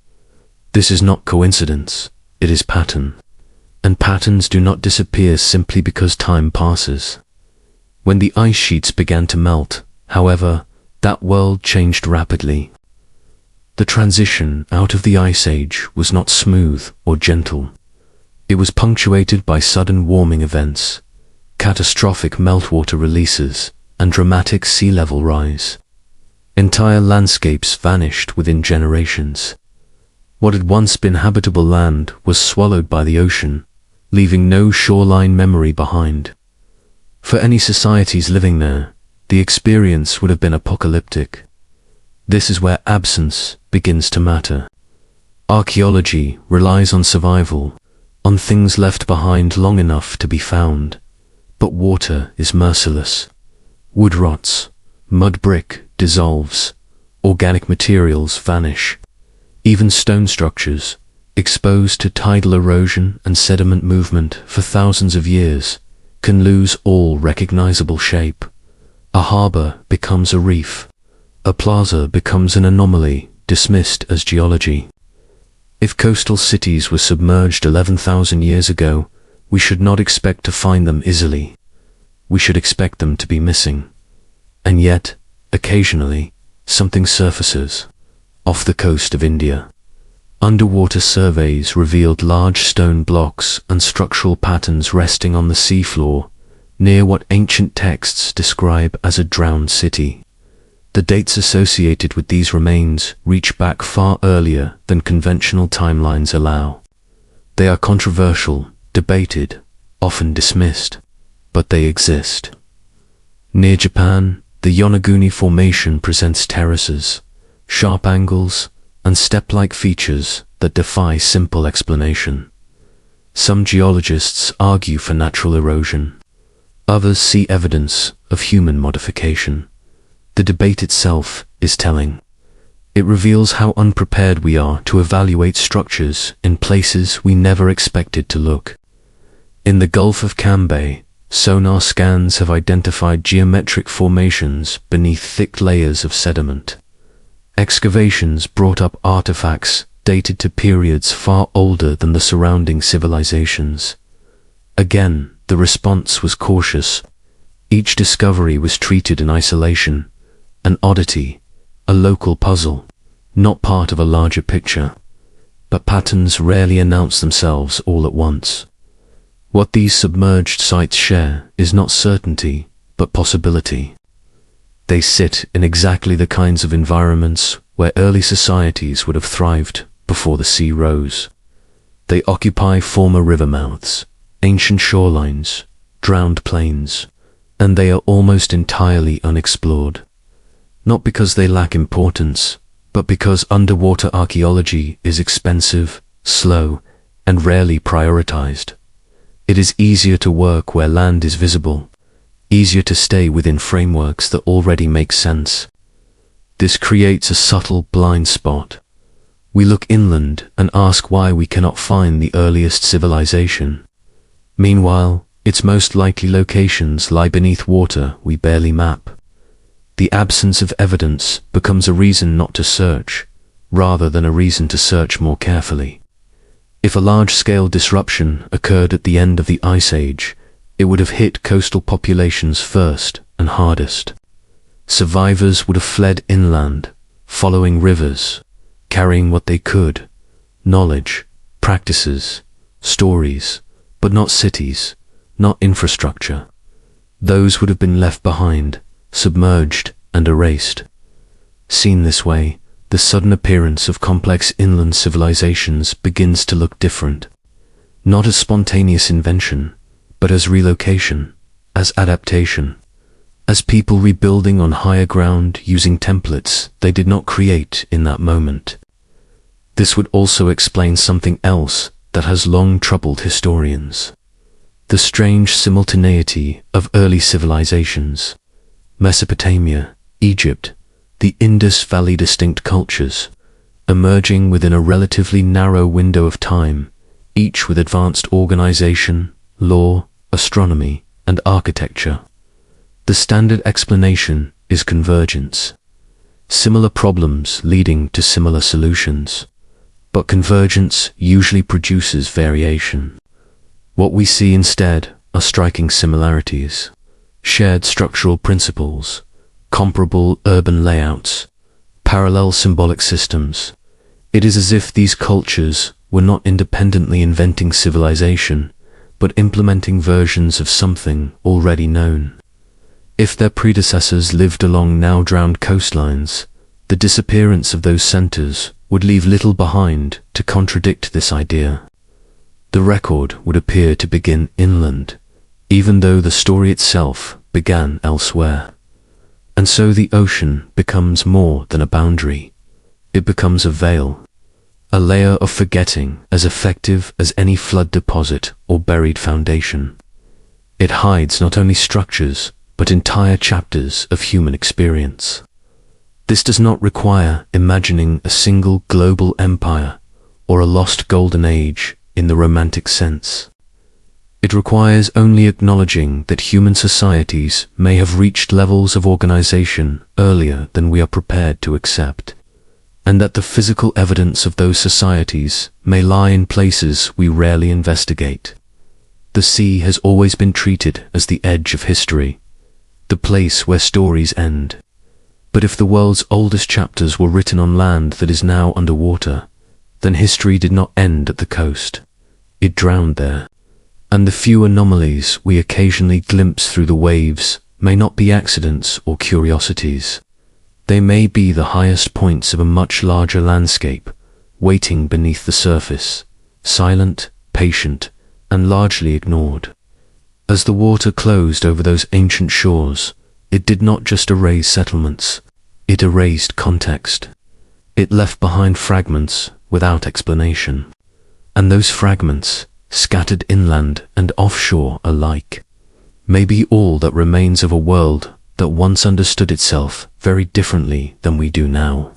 This is not coincidence, it is pattern. And patterns do not disappear simply because time passes. When the ice sheets began to melt, however, that world changed rapidly. The transition out of the Ice Age was not smooth or gentle. It was punctuated by sudden warming events, catastrophic meltwater releases, and dramatic sea level rise. Entire landscapes vanished within generations. What had once been habitable land was swallowed by the ocean, leaving no shoreline memory behind. For any societies living there, the experience would have been apocalyptic. This is where absence begins to matter. Archaeology relies on survival, on things left behind long enough to be found. But water is merciless. Wood rots, mud brick dissolves, organic materials vanish. Even stone structures, exposed to tidal erosion and sediment movement for thousands of years, can lose all recognizable shape. A harbor becomes a reef. A plaza becomes an anomaly dismissed as geology. If coastal cities were submerged 11,000 years ago, we should not expect to find them easily. We should expect them to be missing. And yet, occasionally, something surfaces. Off the coast of India, underwater surveys revealed large stone blocks and structural patterns resting on the seafloor, near what ancient texts describe as a drowned city. The dates associated with these remains reach back far earlier than conventional timelines allow. They are controversial, debated, often dismissed, but they exist. Near Japan, the Yonaguni Formation presents terraces, sharp angles, and step-like features that defy simple explanation. Some geologists argue for natural erosion. Others see evidence of human modification. The debate itself is telling. It reveals how unprepared we are to evaluate structures in places we never expected to look. In the Gulf of Cambay, sonar scans have identified geometric formations beneath thick layers of sediment. Excavations brought up artifacts dated to periods far older than the surrounding civilizations. Again, the response was cautious. Each discovery was treated in isolation, an oddity, a local puzzle, not part of a larger picture. But patterns rarely announce themselves all at once. What these submerged sites share is not certainty, but possibility. They sit in exactly the kinds of environments where early societies would have thrived before the sea rose. They occupy former river mouths, ancient shorelines, drowned plains, and they are almost entirely unexplored. Not because they lack importance, but because underwater archaeology is expensive, slow, and rarely prioritized. It is easier to work where land is visible, easier to stay within frameworks that already make sense. This creates a subtle blind spot. We look inland and ask why we cannot find the earliest civilization. Meanwhile, its most likely locations lie beneath water we barely map. The absence of evidence becomes a reason not to search, rather than a reason to search more carefully. If a large-scale disruption occurred at the end of the Ice Age, it would have hit coastal populations first and hardest. Survivors would have fled inland, following rivers, carrying what they could, knowledge, practices, stories, but not cities, not infrastructure. Those would have been left behind, submerged and erased. Seen this way, the sudden appearance of complex inland civilizations begins to look different. Not as spontaneous invention, but as relocation, as adaptation, as people rebuilding on higher ground using templates they did not create in that moment. This would also explain something else that has long troubled historians: the strange simultaneity of early civilizations. Mesopotamia, Egypt, the Indus Valley, distinct cultures, emerging within a relatively narrow window of time, each with advanced organization, law, astronomy, and architecture. The standard explanation is convergence. Similar problems leading to similar solutions. But convergence usually produces variation. What we see instead are striking similarities, shared structural principles, comparable urban layouts, parallel symbolic systems. It is as if these cultures were not independently inventing civilization, but implementing versions of something already known. If their predecessors lived along now drowned coastlines, the disappearance of those centers would leave little behind to contradict this idea. The record would appear to begin inland, even though the story itself began elsewhere. And so the ocean becomes more than a boundary. It becomes a veil, a layer of forgetting as effective as any flood deposit or buried foundation. It hides not only structures, but entire chapters of human experience. This does not require imagining a single global empire or a lost golden age in the romantic sense. It requires only acknowledging that human societies may have reached levels of organization earlier than we are prepared to accept, and that the physical evidence of those societies may lie in places we rarely investigate. The sea has always been treated as the edge of history, the place where stories end. But if the world's oldest chapters were written on land that is now underwater, then history did not end at the coast. It drowned there. And the few anomalies we occasionally glimpse through the waves may not be accidents or curiosities. They may be the highest points of a much larger landscape, waiting beneath the surface, silent, patient, and largely ignored. As the water closed over those ancient shores, it did not just erase settlements, it erased context. It left behind fragments without explanation. And those fragments, scattered inland and offshore alike, may be all that remains of a world that once understood itself very differently than we do now.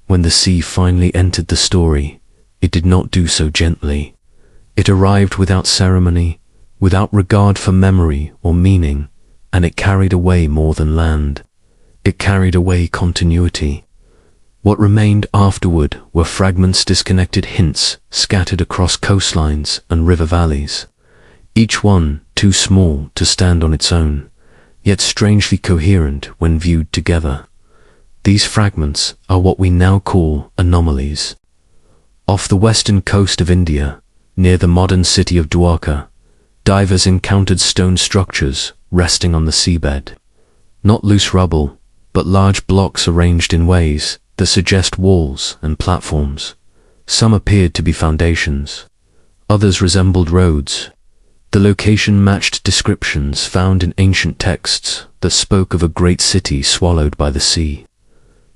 When the sea finally entered the story, it did not do so gently. It arrived without ceremony, without regard for memory or meaning, and it carried away more than land. It carried away continuity. What remained afterward were fragments, disconnected hints scattered across coastlines and river valleys, each one too small to stand on its own, yet strangely coherent when viewed together. These fragments are what we now call anomalies. Off the western coast of India, near the modern city of Dwarka, divers encountered stone structures resting on the seabed. Not loose rubble, but large blocks arranged in ways that suggest walls and platforms. Some appeared to be foundations. Others resembled roads. The location matched descriptions found in ancient texts that spoke of a great city swallowed by the sea.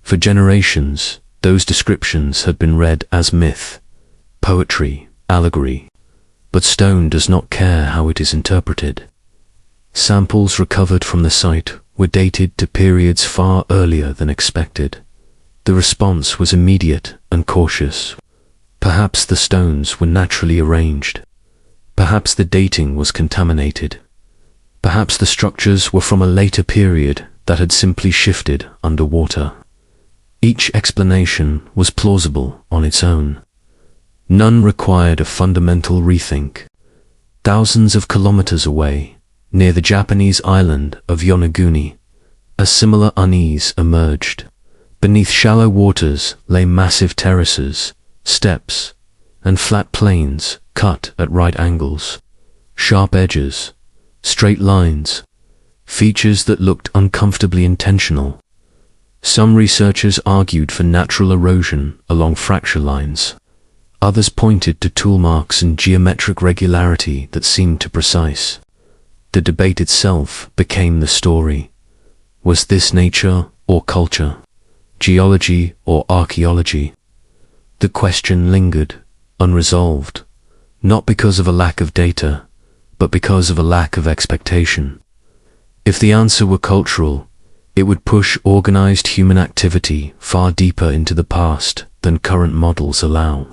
For generations, those descriptions had been read as myth, poetry, allegory. But stone does not care how it is interpreted. Samples recovered from the site were dated to periods far earlier than expected. The response was immediate and cautious. Perhaps the stones were naturally arranged. Perhaps the dating was contaminated. Perhaps the structures were from a later period that had simply shifted underwater. Each explanation was plausible on its own. None required a fundamental rethink. Thousands of kilometers away, near the Japanese island of Yonaguni, a similar unease emerged. Beneath shallow waters lay massive terraces, steps, and flat plains cut at right angles, sharp edges, straight lines, features that looked uncomfortably intentional. Some researchers argued for natural erosion along fracture lines. Others pointed to tool marks and geometric regularity that seemed too precise. The debate itself became the story. Was this nature or culture? Geology or archaeology? The question lingered, unresolved, not because of a lack of data, but because of a lack of expectation. If the answer were cultural, it would push organized human activity far deeper into the past than current models allow.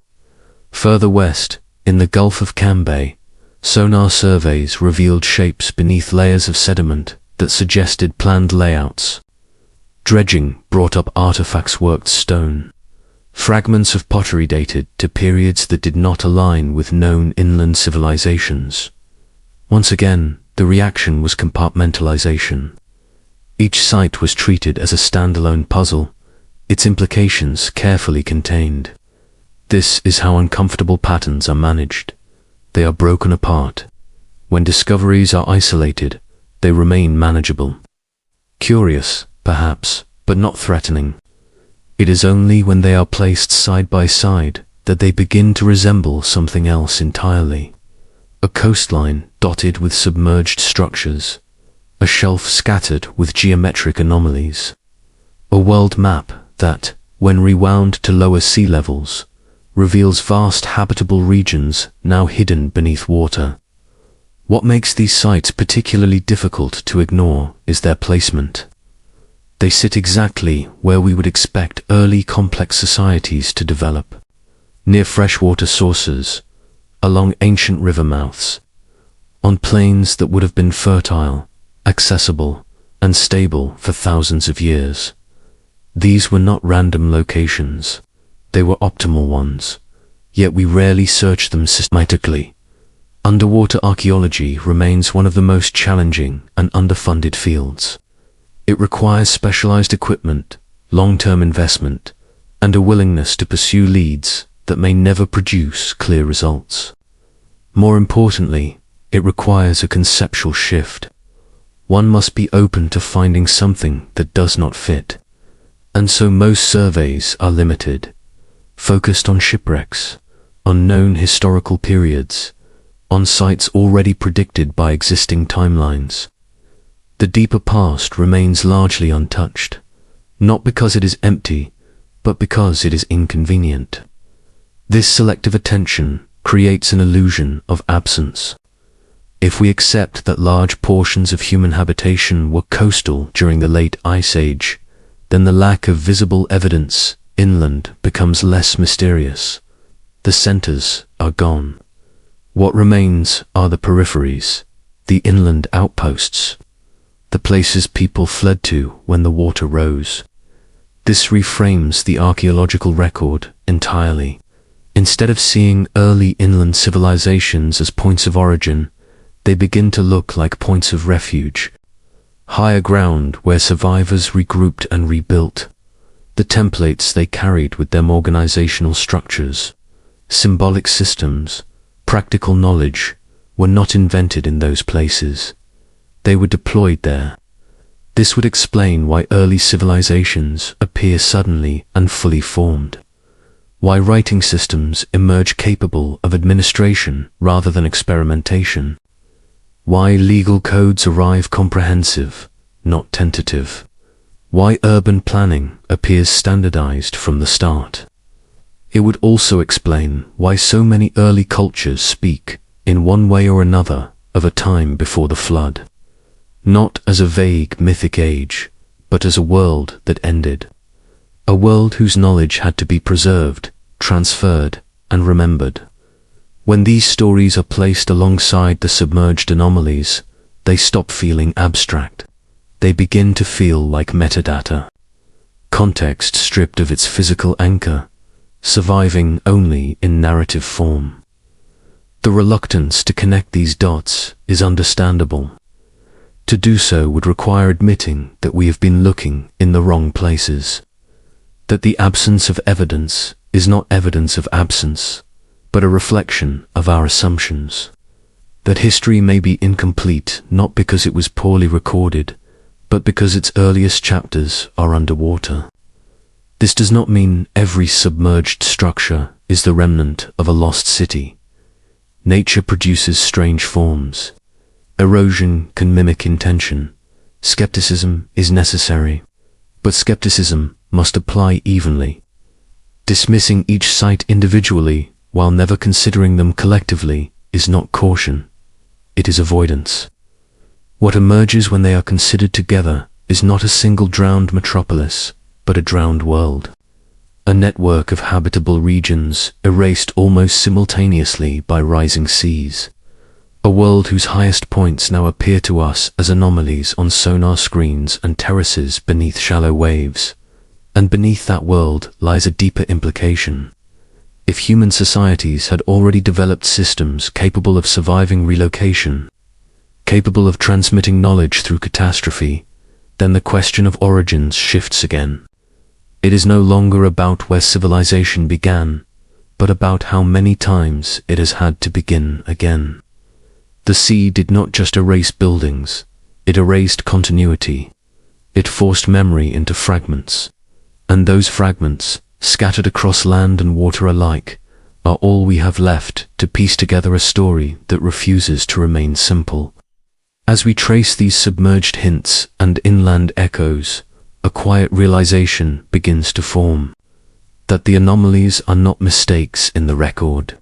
Further west, in the Gulf of Cambay, sonar surveys revealed shapes beneath layers of sediment that suggested planned layouts. Dredging brought up artifacts worked stone. Fragments of pottery dated to periods that did not align with known inland civilizations. Once again, the reaction was compartmentalization. Each site was treated as a standalone puzzle, its implications carefully contained. This is how uncomfortable patterns are managed. They are broken apart. When discoveries are isolated, they remain manageable. Curious, perhaps, but not threatening. It is only when they are placed side by side that they begin to resemble something else entirely. A coastline dotted with submerged structures, a shelf scattered with geometric anomalies, a world map that, when rewound to lower sea levels, reveals vast habitable regions now hidden beneath water. What makes these sites particularly difficult to ignore is their placement. They sit exactly where we would expect early complex societies to develop, near freshwater sources, along ancient river mouths, on plains that would have been fertile, accessible, and stable for thousands of years. These were not random locations, they were optimal ones, yet we rarely search them systematically. Underwater archaeology remains one of the most challenging and underfunded fields. It requires specialized equipment, long-term investment, and a willingness to pursue leads that may never produce clear results. More importantly, it requires a conceptual shift. One must be open to finding something that does not fit. And so most surveys are limited, focused on shipwrecks, on known historical periods, on sites already predicted by existing timelines. The deeper past remains largely untouched, not because it is empty, but because it is inconvenient. This selective attention creates an illusion of absence. If we accept that large portions of human habitation were coastal during the late Ice Age, then the lack of visible evidence inland becomes less mysterious. The centers are gone. What remains are the peripheries, the inland outposts, the places people fled to when the water rose. This reframes the archaeological record entirely. Instead of seeing early inland civilizations as points of origin, they begin to look like points of refuge, higher ground where survivors regrouped and rebuilt. The templates they carried with them, organizational structures, symbolic systems, practical knowledge, were not invented in those places. They were deployed there. This would explain why early civilizations appear suddenly and fully formed, why writing systems emerge capable of administration rather than experimentation, why legal codes arrive comprehensive, not tentative, why urban planning appears standardized from the start. It would also explain why so many early cultures speak, in one way or another, of a time before the flood, not as a vague mythic age, but as a world that ended, a world whose knowledge had to be preserved, transferred, and remembered. When these stories are placed alongside the submerged anomalies, they stop feeling abstract. They begin to feel like metadata, context stripped of its physical anchor, surviving only in narrative form. The reluctance to connect these dots is understandable. To do so would require admitting that we have been looking in the wrong places, that the absence of evidence is not evidence of absence, but a reflection of our assumptions, that history may be incomplete not because it was poorly recorded, but because its earliest chapters are underwater. This does not mean every submerged structure is the remnant of a lost city. Nature produces strange forms. Erosion can mimic intention. Skepticism is necessary, but skepticism must apply evenly. Dismissing each site individually while never considering them collectively is not caution, it is avoidance. What emerges when they are considered together is not a single drowned metropolis, but a drowned world. A network of habitable regions erased almost simultaneously by rising seas. A world whose highest points now appear to us as anomalies on sonar screens and terraces beneath shallow waves. And beneath that world lies a deeper implication. If human societies had already developed systems capable of surviving relocation, capable of transmitting knowledge through catastrophe, then the question of origins shifts again. It is no longer about where civilization began, but about how many times it has had to begin again. The sea did not just erase buildings, it erased continuity. It forced memory into fragments, and those fragments, scattered across land and water alike, are all we have left to piece together a story that refuses to remain simple. As we trace these submerged hints and inland echoes, a quiet realization begins to form, that the anomalies are not mistakes in the record.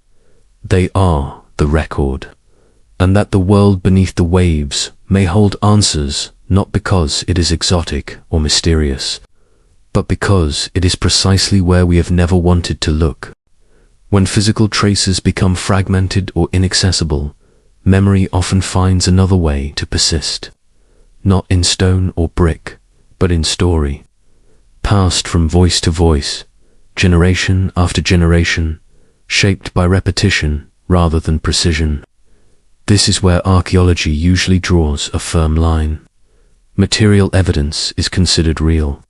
They are the record, and that the world beneath the waves may hold answers not because it is exotic or mysterious, but because it is precisely where we have never wanted to look. When physical traces become fragmented or inaccessible, memory often finds another way to persist, not in stone or brick, but in story, passed from voice to voice, generation after generation, shaped by repetition rather than precision. This is where archaeology usually draws a firm line. Material evidence is considered real.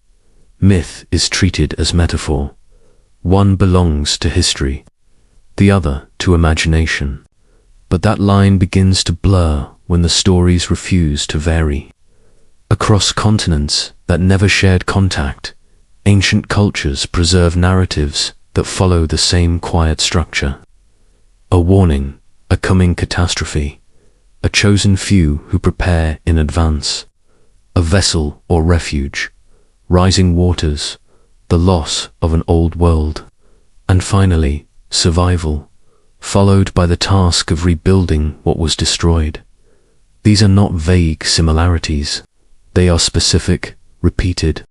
Myth is treated as metaphor. One belongs to history, the other to imagination. But that line begins to blur when the stories refuse to vary. Across continents that never shared contact, ancient cultures preserve narratives that follow the same quiet structure. A warning, a coming catastrophe, a chosen few who prepare in advance, a vessel or refuge, rising waters, the loss of an old world, and finally, survival, followed by the task of rebuilding what was destroyed. These are not vague similarities. They are specific, repeated,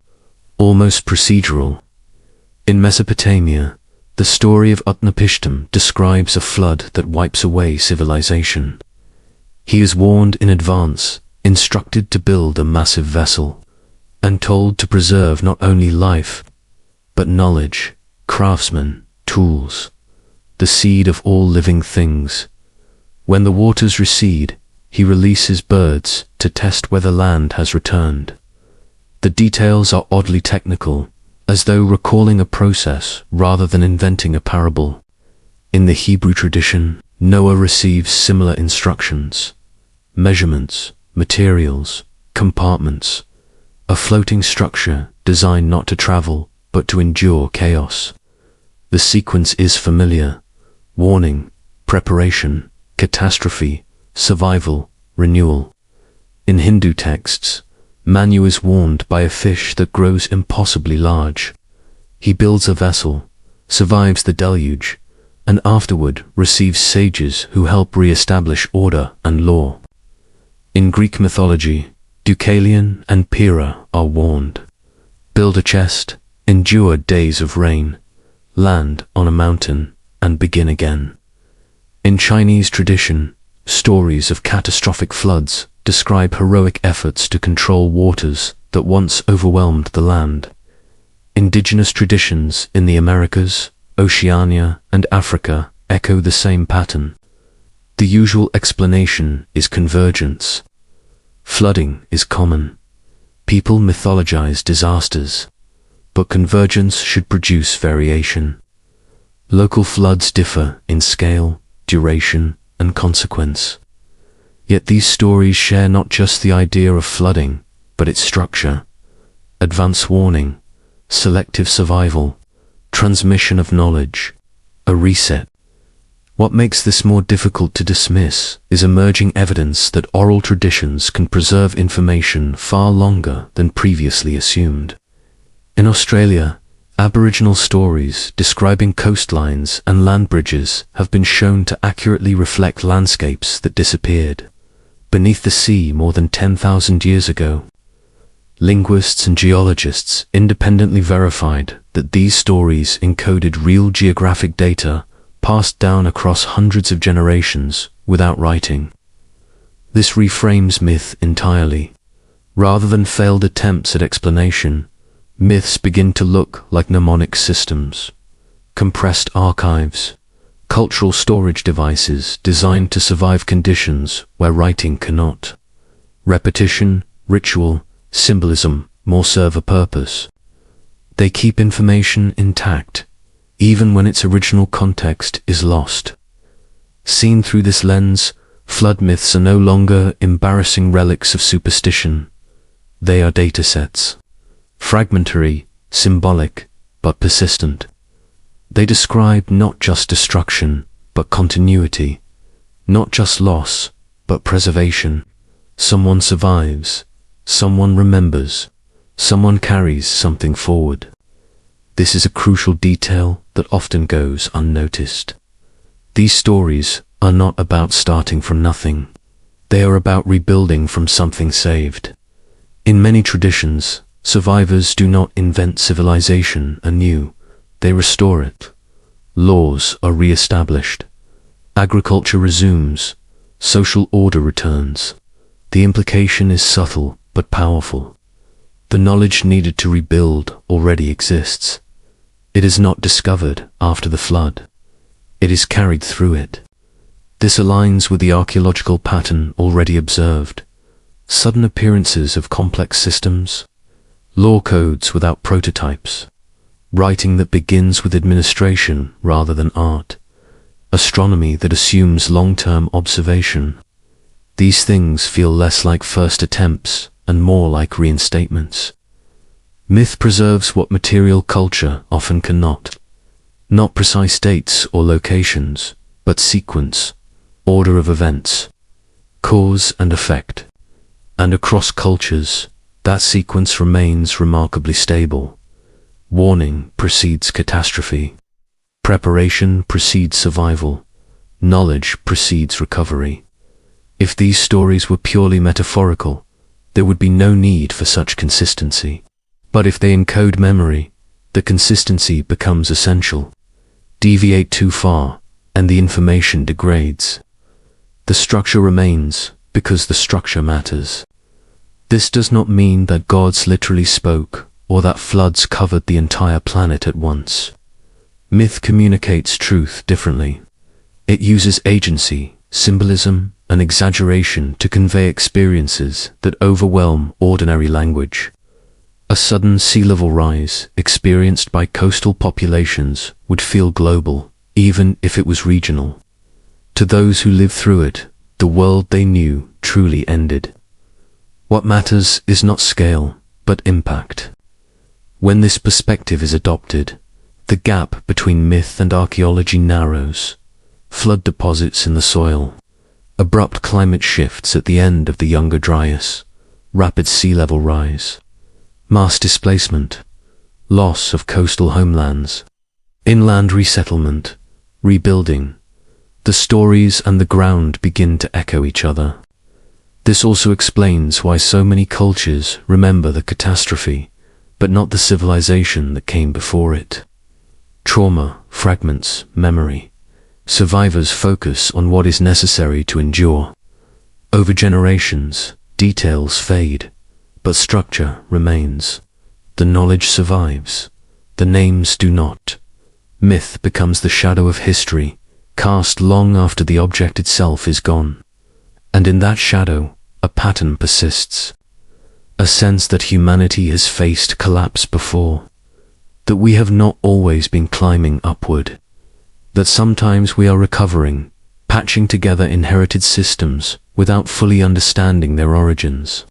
almost procedural. In Mesopotamia, the story of Utnapishtim describes a flood that wipes away civilization. He is warned in advance, instructed to build a massive vessel, and told to preserve not only life, but knowledge, craftsmen, tools, the seed of all living things. When the waters recede, he releases birds to test whether land has returned. The details are oddly technical, as though recalling a process rather than inventing a parable. In the Hebrew tradition, Noah receives similar instructions: measurements, materials, compartments, a floating structure designed not to travel, but to endure chaos. The sequence is familiar: warning, preparation, catastrophe, survival, renewal. In Hindu texts, Manu is warned by a fish that grows impossibly large. He builds a vessel, survives the deluge, and afterward receives sages who help re-establish order and law. In Greek mythology, Deucalion and Pyrrha are warned: build a chest, endure days of rain, land on a mountain, and begin again. In Chinese tradition, stories of catastrophic floods describe heroic efforts to control waters that once overwhelmed the land. Indigenous traditions in the Americas, Oceania, and Africa echo the same pattern. The usual explanation is convergence. Flooding is common. People mythologize disasters, but convergence should produce variation. Local floods differ in scale, duration, and consequence. Yet these stories share not just the idea of flooding, but its structure: advance warning, selective survival, transmission of knowledge, a reset. What makes this more difficult to dismiss is emerging evidence that oral traditions can preserve information far longer than previously assumed. In Australia, Aboriginal stories describing coastlines and land bridges have been shown to accurately reflect landscapes that disappeared beneath the sea more than 10,000 years ago. Linguists and geologists independently verified that these stories encoded real geographic data passed down across hundreds of generations without writing. This reframes myth entirely. Rather than failed attempts at explanation, myths begin to look like mnemonic systems, compressed archives, cultural storage devices designed to survive conditions where writing cannot. Repetition, ritual, symbolism more serve a purpose. They keep information intact, even when its original context is lost. Seen through this lens, flood myths are no longer embarrassing relics of superstition. They are datasets, fragmentary, symbolic, but persistent. They describe not just destruction, but continuity, not just loss, but preservation. Someone survives, someone remembers, someone carries something forward. This is a crucial detail that often goes unnoticed. These stories are not about starting from nothing. They are about rebuilding from something saved. In many traditions, survivors do not invent civilization anew, they restore it. Laws are re-established. Agriculture resumes. Social order returns. The implication is subtle but powerful. The knowledge needed to rebuild already exists. It is not discovered after the flood. It is carried through it. This aligns with the archaeological pattern already observed. Sudden appearances of complex systems, law codes without prototypes, writing that begins with administration rather than art, astronomy that assumes long-term observation. These things feel less like first attempts and more like reinstatements. Myth preserves what material culture often cannot. Not precise dates or locations, but sequence, order of events, cause and effect. And across cultures, that sequence remains remarkably stable. Warning precedes catastrophe. Preparation precedes survival. Knowledge precedes recovery. If these stories were purely metaphorical, there would be no need for such consistency. But if they encode memory, the consistency becomes essential. Deviate too far, and the information degrades. The structure remains because the structure matters. This does not mean that gods literally spoke, or that floods covered the entire planet at once. Myth communicates truth differently. It uses agency, symbolism, and exaggeration to convey experiences that overwhelm ordinary language. A sudden sea level rise experienced by coastal populations would feel global, even if it was regional. To those who lived through it, the world they knew truly ended. What matters is not scale, but impact. When this perspective is adopted, the gap between myth and archaeology narrows. Flood deposits in the soil, abrupt climate shifts at the end of the Younger Dryas, rapid sea level rise, mass displacement, loss of coastal homelands, inland resettlement, rebuilding. The stories and the ground begin to echo each other. This also explains why so many cultures remember the catastrophe, but not the civilization that came before it. Trauma, fragments, memory. Survivors focus on what is necessary to endure. Over generations, details fade, but structure remains. The knowledge survives. The names do not. Myth becomes the shadow of history, cast long after the object itself is gone. And in that shadow, a pattern persists. A sense that humanity has faced collapse before. That we have not always been climbing upward. That sometimes we are recovering, patching together inherited systems without fully understanding their origins.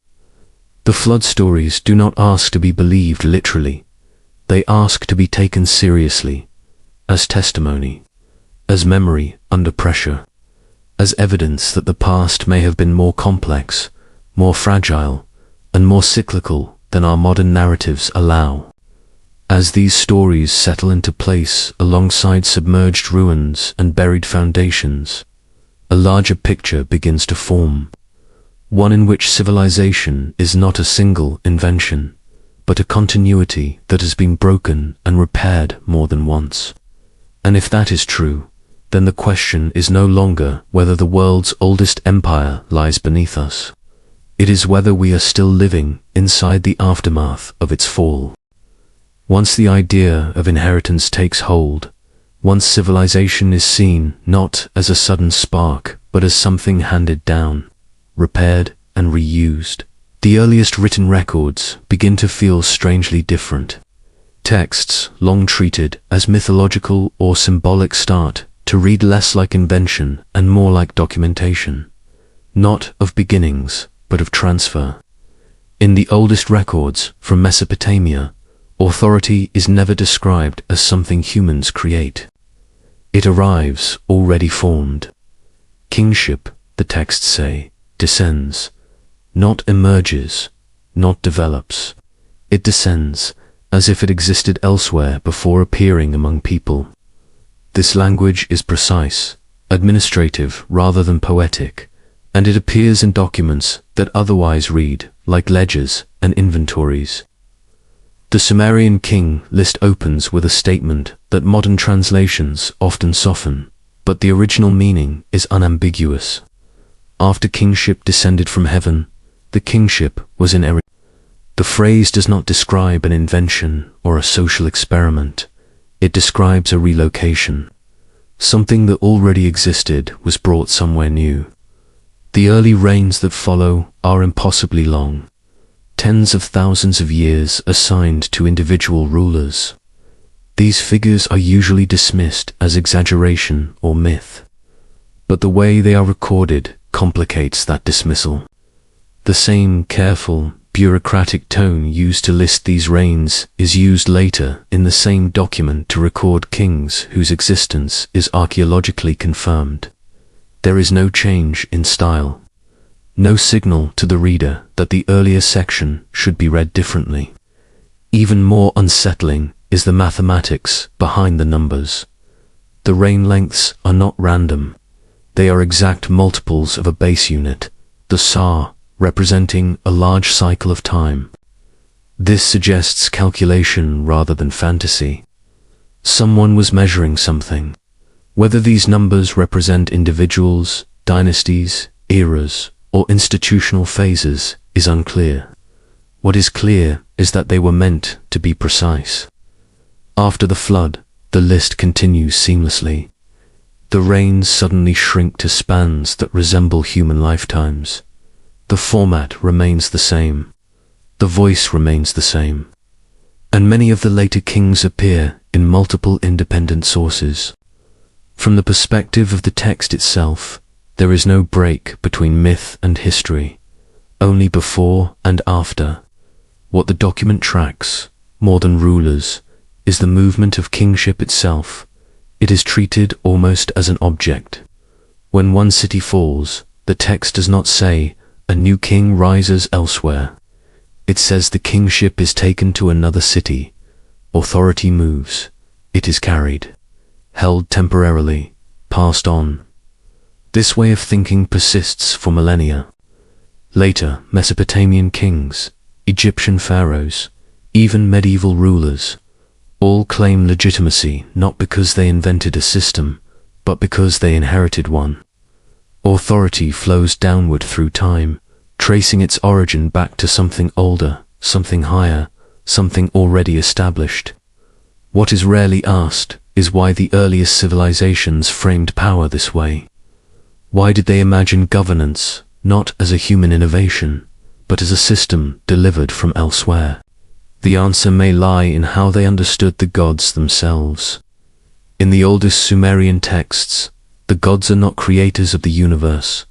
The flood stories do not ask to be believed literally. They ask to be taken seriously, as testimony, as memory under pressure, as evidence that the past may have been more complex, more fragile, and more cyclical than our modern narratives allow. As these stories settle into place alongside submerged ruins and buried foundations, a larger picture begins to form, one in which civilization is not a single invention, but a continuity that has been broken and repaired more than once. And if that is true, then the question is no longer whether the world's oldest empire lies beneath us. It is whether we are still living inside the aftermath of its fall. Once the idea of inheritance takes hold, once civilization is seen not as a sudden spark, but as something handed down, repaired and reused, the earliest written records begin to feel strangely different. Texts, long treated as mythological or symbolic, start to read less like invention and more like documentation, not of beginnings, but of transfer. In the oldest records from Mesopotamia, Authority is never described as something humans create. It arrives already formed. Kingship, the texts say, descends, not emerges, not develops. It descends, as if it existed elsewhere before appearing among people. This language is precise, administrative rather than poetic, and it appears in documents that otherwise read like ledgers and inventories. The Sumerian king list opens with a statement that modern translations often soften, but the original meaning is unambiguous. After kingship descended from heaven, the kingship was inherited. The phrase does not describe an invention or a social experiment. It describes a relocation. Something that already existed was brought somewhere new. The early reigns that follow are impossibly long. Tens of thousands of years assigned to individual rulers. These figures are usually dismissed as exaggeration or myth, but the way they are recorded complicates that dismissal. The same careful, bureaucratic tone used to list these reigns is used later in the same document to record kings whose existence is archaeologically confirmed. There is no change in style. No signal to the reader that the earlier section should be read differently. Even more unsettling is the mathematics behind the numbers. The reign lengths are not random. They are exact multiples of a base unit, the SAR, representing a large cycle of time. This suggests calculation rather than fantasy. Someone was measuring something. Whether these numbers represent individuals, dynasties, eras, or institutional phases is unclear. What is clear is that they were meant to be precise. After the flood, the list continues seamlessly. The reigns suddenly shrink to spans that resemble human lifetimes. The format remains the same. The voice remains the same. And many of the later kings appear in multiple independent sources. From the perspective of the text itself, there is no break between myth and history, only before and after. What the document tracks, more than rulers, is the movement of kingship itself. It is treated almost as an object. When one city falls, the text does not say, "A new king rises elsewhere." It says the kingship is taken to another city. Authority moves. It is carried, held temporarily, passed on. This way of thinking persists for millennia. Later, Mesopotamian kings, Egyptian pharaohs, even medieval rulers, all claim legitimacy not because they invented a system, but because they inherited one. Authority flows downward through time, tracing its origin back to something older, something higher, something already established. What is rarely asked is why the earliest civilizations framed power this way. Why did they imagine governance not as a human innovation, but as a system delivered from elsewhere? The answer may lie in how they understood the gods themselves. In the oldest Sumerian texts, the gods are not creators of the universe.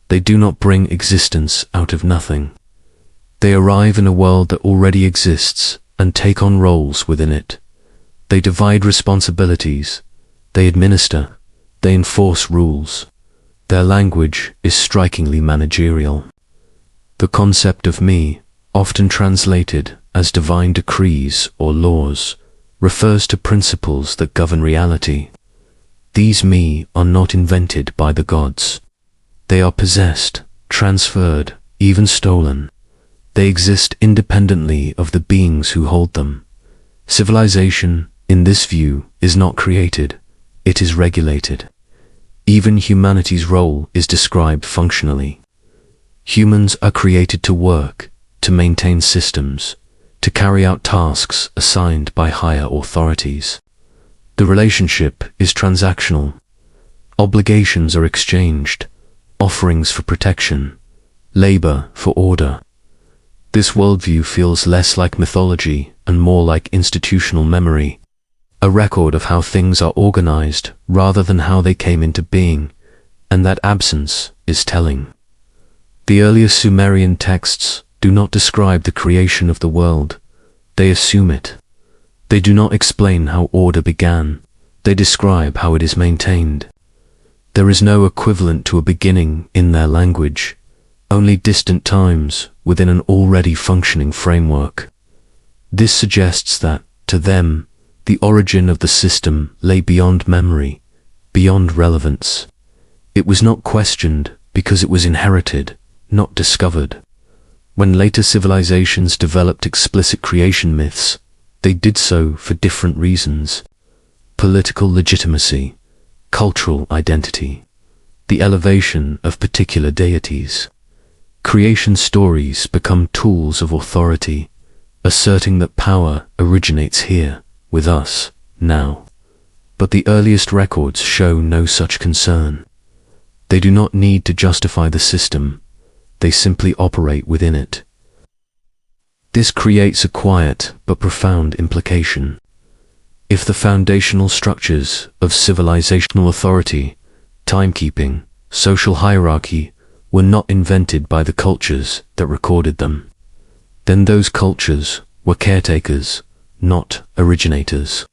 They do not bring existence out of nothing. They arrive in a world that already exists and take on roles within it. They divide responsibilities. They administer. They enforce rules. Their language is strikingly managerial. The concept of me, often translated as divine decrees or laws, refers to principles that govern reality. These me are not invented by the gods. They are possessed, transferred, even stolen. They exist independently of the beings who hold them. Civilization, in this view, is not created, it is regulated. Even humanity's role is described functionally. Humans are created to work, to maintain systems, to carry out tasks assigned by higher authorities. The relationship is transactional. Obligations are exchanged, offerings for protection, labor for order. This worldview feels less like mythology and more like institutional memory, a record of how things are organized rather than how they came into being, and that absence is telling. The earlier Sumerian texts do not describe the creation of the world, they assume it. They do not explain how order began, they describe how it is maintained. There is no equivalent to a beginning in their language, only distant times within an already functioning framework. This suggests that, to them, the origin of the system lay beyond memory, beyond relevance. It was not questioned because it was inherited, not discovered. When later civilizations developed explicit creation myths, they did so for different reasons: political legitimacy, cultural identity, the elevation of particular deities. Creation stories become tools of authority, asserting that power originates here, with us, now. But the earliest records show no such concern. They do not need to justify the system, they simply operate within it. This creates a quiet but profound implication. If the foundational structures of civilizational authority, timekeeping, social hierarchy were not invented by the cultures that recorded them, then those cultures were caretakers, not originators.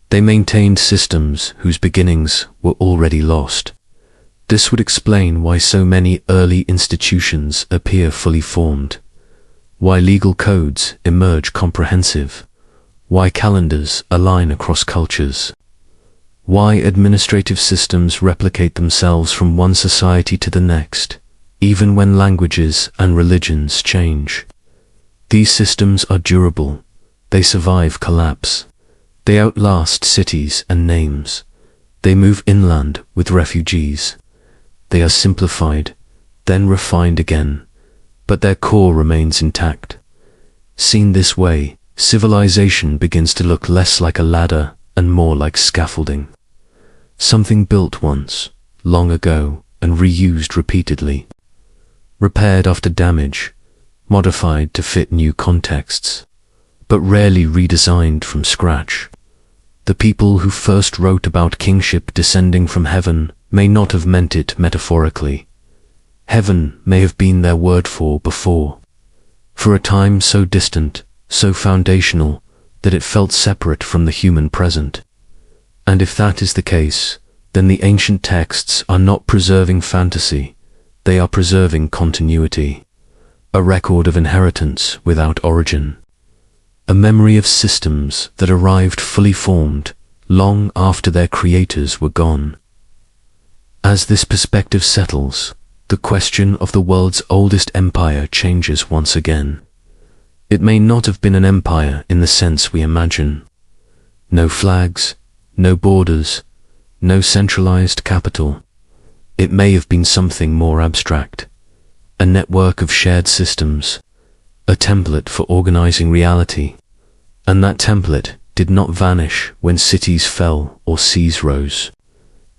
They maintained systems whose beginnings were already lost. This would explain why so many early institutions appear fully formed, why legal codes emerge comprehensive, why calendars align across cultures, why administrative systems replicate themselves from one society to the next, even when languages and religions change. These systems are durable, they survive collapse, they outlast cities and names, they move inland with refugees. They are simplified, then refined again, but their core remains intact. Seen this way, civilization begins to look less like a ladder and more like scaffolding. Something built once, long ago, and reused repeatedly. Repaired after damage, modified to fit new contexts, but rarely redesigned from scratch. The people who first wrote about kingship descending from heaven may not have meant it metaphorically. Heaven may have been their word for before, for a time so distant, so foundational, that it felt separate from the human present. And if that is the case, then the ancient texts are not preserving fantasy, they are preserving continuity, a record of inheritance without origin, a memory of systems that arrived fully formed long after their creators were gone. As this perspective settles, the question of the world's oldest empire changes once again. It may not have been an empire in the sense we imagine. No flags, no borders, no centralized capital. It may have been something more abstract, a network of shared systems, a template for organizing reality. And that template did not vanish when cities fell or seas rose.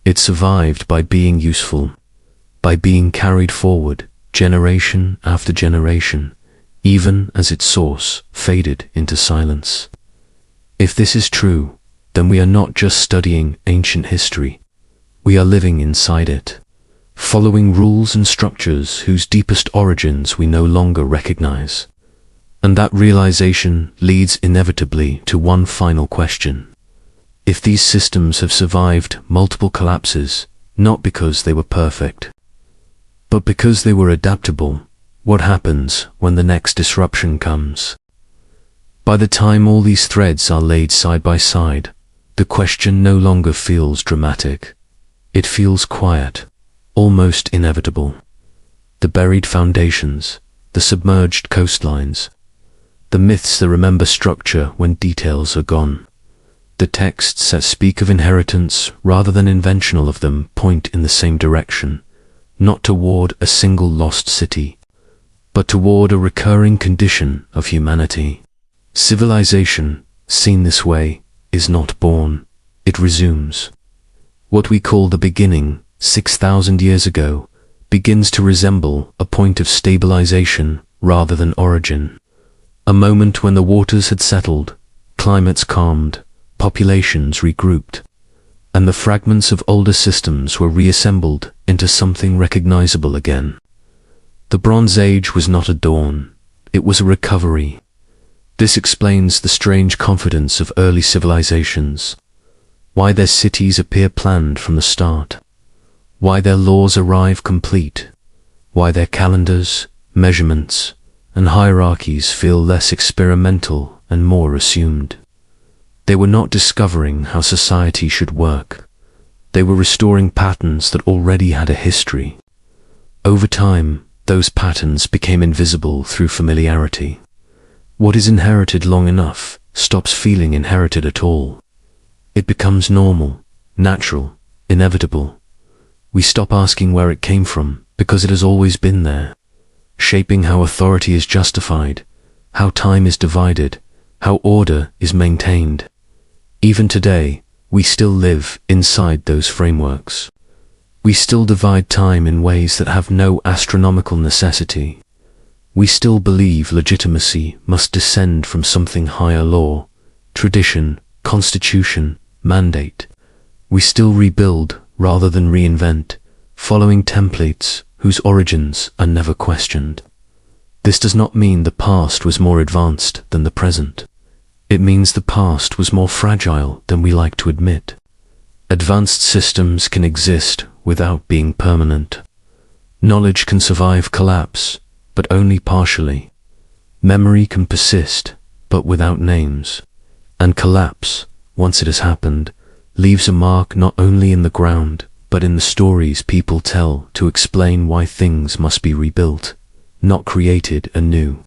It survived by being useful, by being carried forward generation after generation, even as its source faded into silence. If this is true, then we are not just studying ancient history, we are living inside it, following rules and structures whose deepest origins we no longer recognize. And that realization leads inevitably to one final question. If these systems have survived multiple collapses, not because they were perfect, but because they were adaptable, what happens when the next disruption comes? By the time all these threads are laid side by side, the question no longer feels dramatic. It feels quiet, almost inevitable. The buried foundations, the submerged coastlines, the myths that remember structure when details are gone. The texts that speak of inheritance rather than inventional of them point in the same direction, not toward a single lost city, but toward a recurring condition of humanity. Civilization, seen this way, is not born, it resumes. What we call the beginning, 6,000 years ago, begins to resemble a point of stabilization rather than origin. A moment when the waters had settled, climates calmed, populations regrouped, and the fragments of older systems were reassembled into something recognizable again. The Bronze Age was not a dawn, it was a recovery. This explains the strange confidence of early civilizations, why their cities appear planned from the start, why their laws arrive complete, why their calendars, measurements, and hierarchies feel less experimental and more assumed. They were not discovering how society should work. They were restoring patterns that already had a history. Over time, those patterns became invisible through familiarity. What is inherited long enough stops feeling inherited at all. It becomes normal, natural, inevitable. We stop asking where it came from because it has always been there, shaping how authority is justified, how time is divided, how order is maintained. Even today, we still live inside those frameworks. We still divide time in ways that have no astronomical necessity. We still believe legitimacy must descend from something higher: law, tradition, constitution, mandate. We still rebuild rather than reinvent, following templates whose origins are never questioned. This does not mean the past was more advanced than the present. It means the past was more fragile than we like to admit. Advanced systems can exist without being permanent. Knowledge can survive collapse, but only partially. Memory can persist, but without names. And collapse, once it has happened, leaves a mark not only in the ground, but in the stories people tell to explain why things must be rebuilt, not created anew.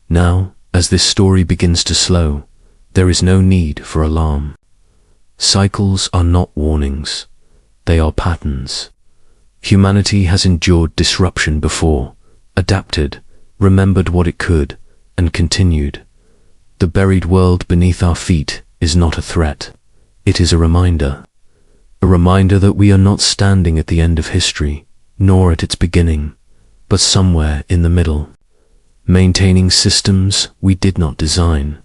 Now, as this story begins to slow, there is no need for alarm. Cycles are not warnings, they are patterns. Humanity has endured disruption before, adapted, remembered what it could, and continued. The buried world beneath our feet is not a threat. It is a reminder that we are not standing at the end of history, nor at its beginning, but somewhere in the middle, maintaining systems we did not design,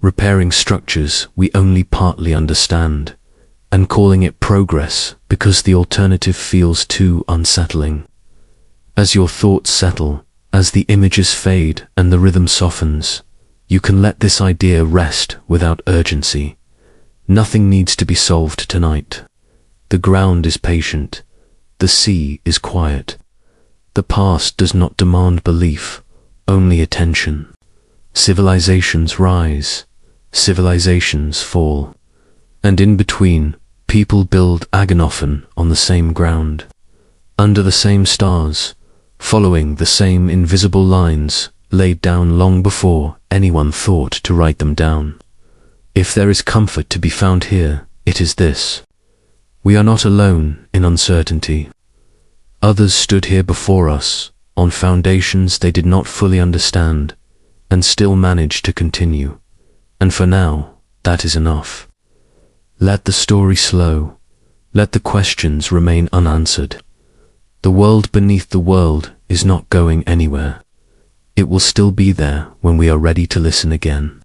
repairing structures we only partly understand, and calling it progress because the alternative feels too unsettling. As your thoughts settle, as the images fade and the rhythm softens, you can let this idea rest without urgency. Nothing needs to be solved tonight. The ground is patient. The sea is quiet. The past does not demand belief, only attention. Civilizations rise. Civilizations fall. And in between, people build again, often on the same ground, under the same stars, following the same invisible lines laid down long before anyone thought to write them down. If there is comfort to be found here, it is this: we are not alone in uncertainty. Others stood here before us, on foundations they did not fully understand, and still managed to continue. And for now, that is enough. Let the story slow. Let the questions remain unanswered. The world beneath the world is not going anywhere. It will still be there when we are ready to listen again.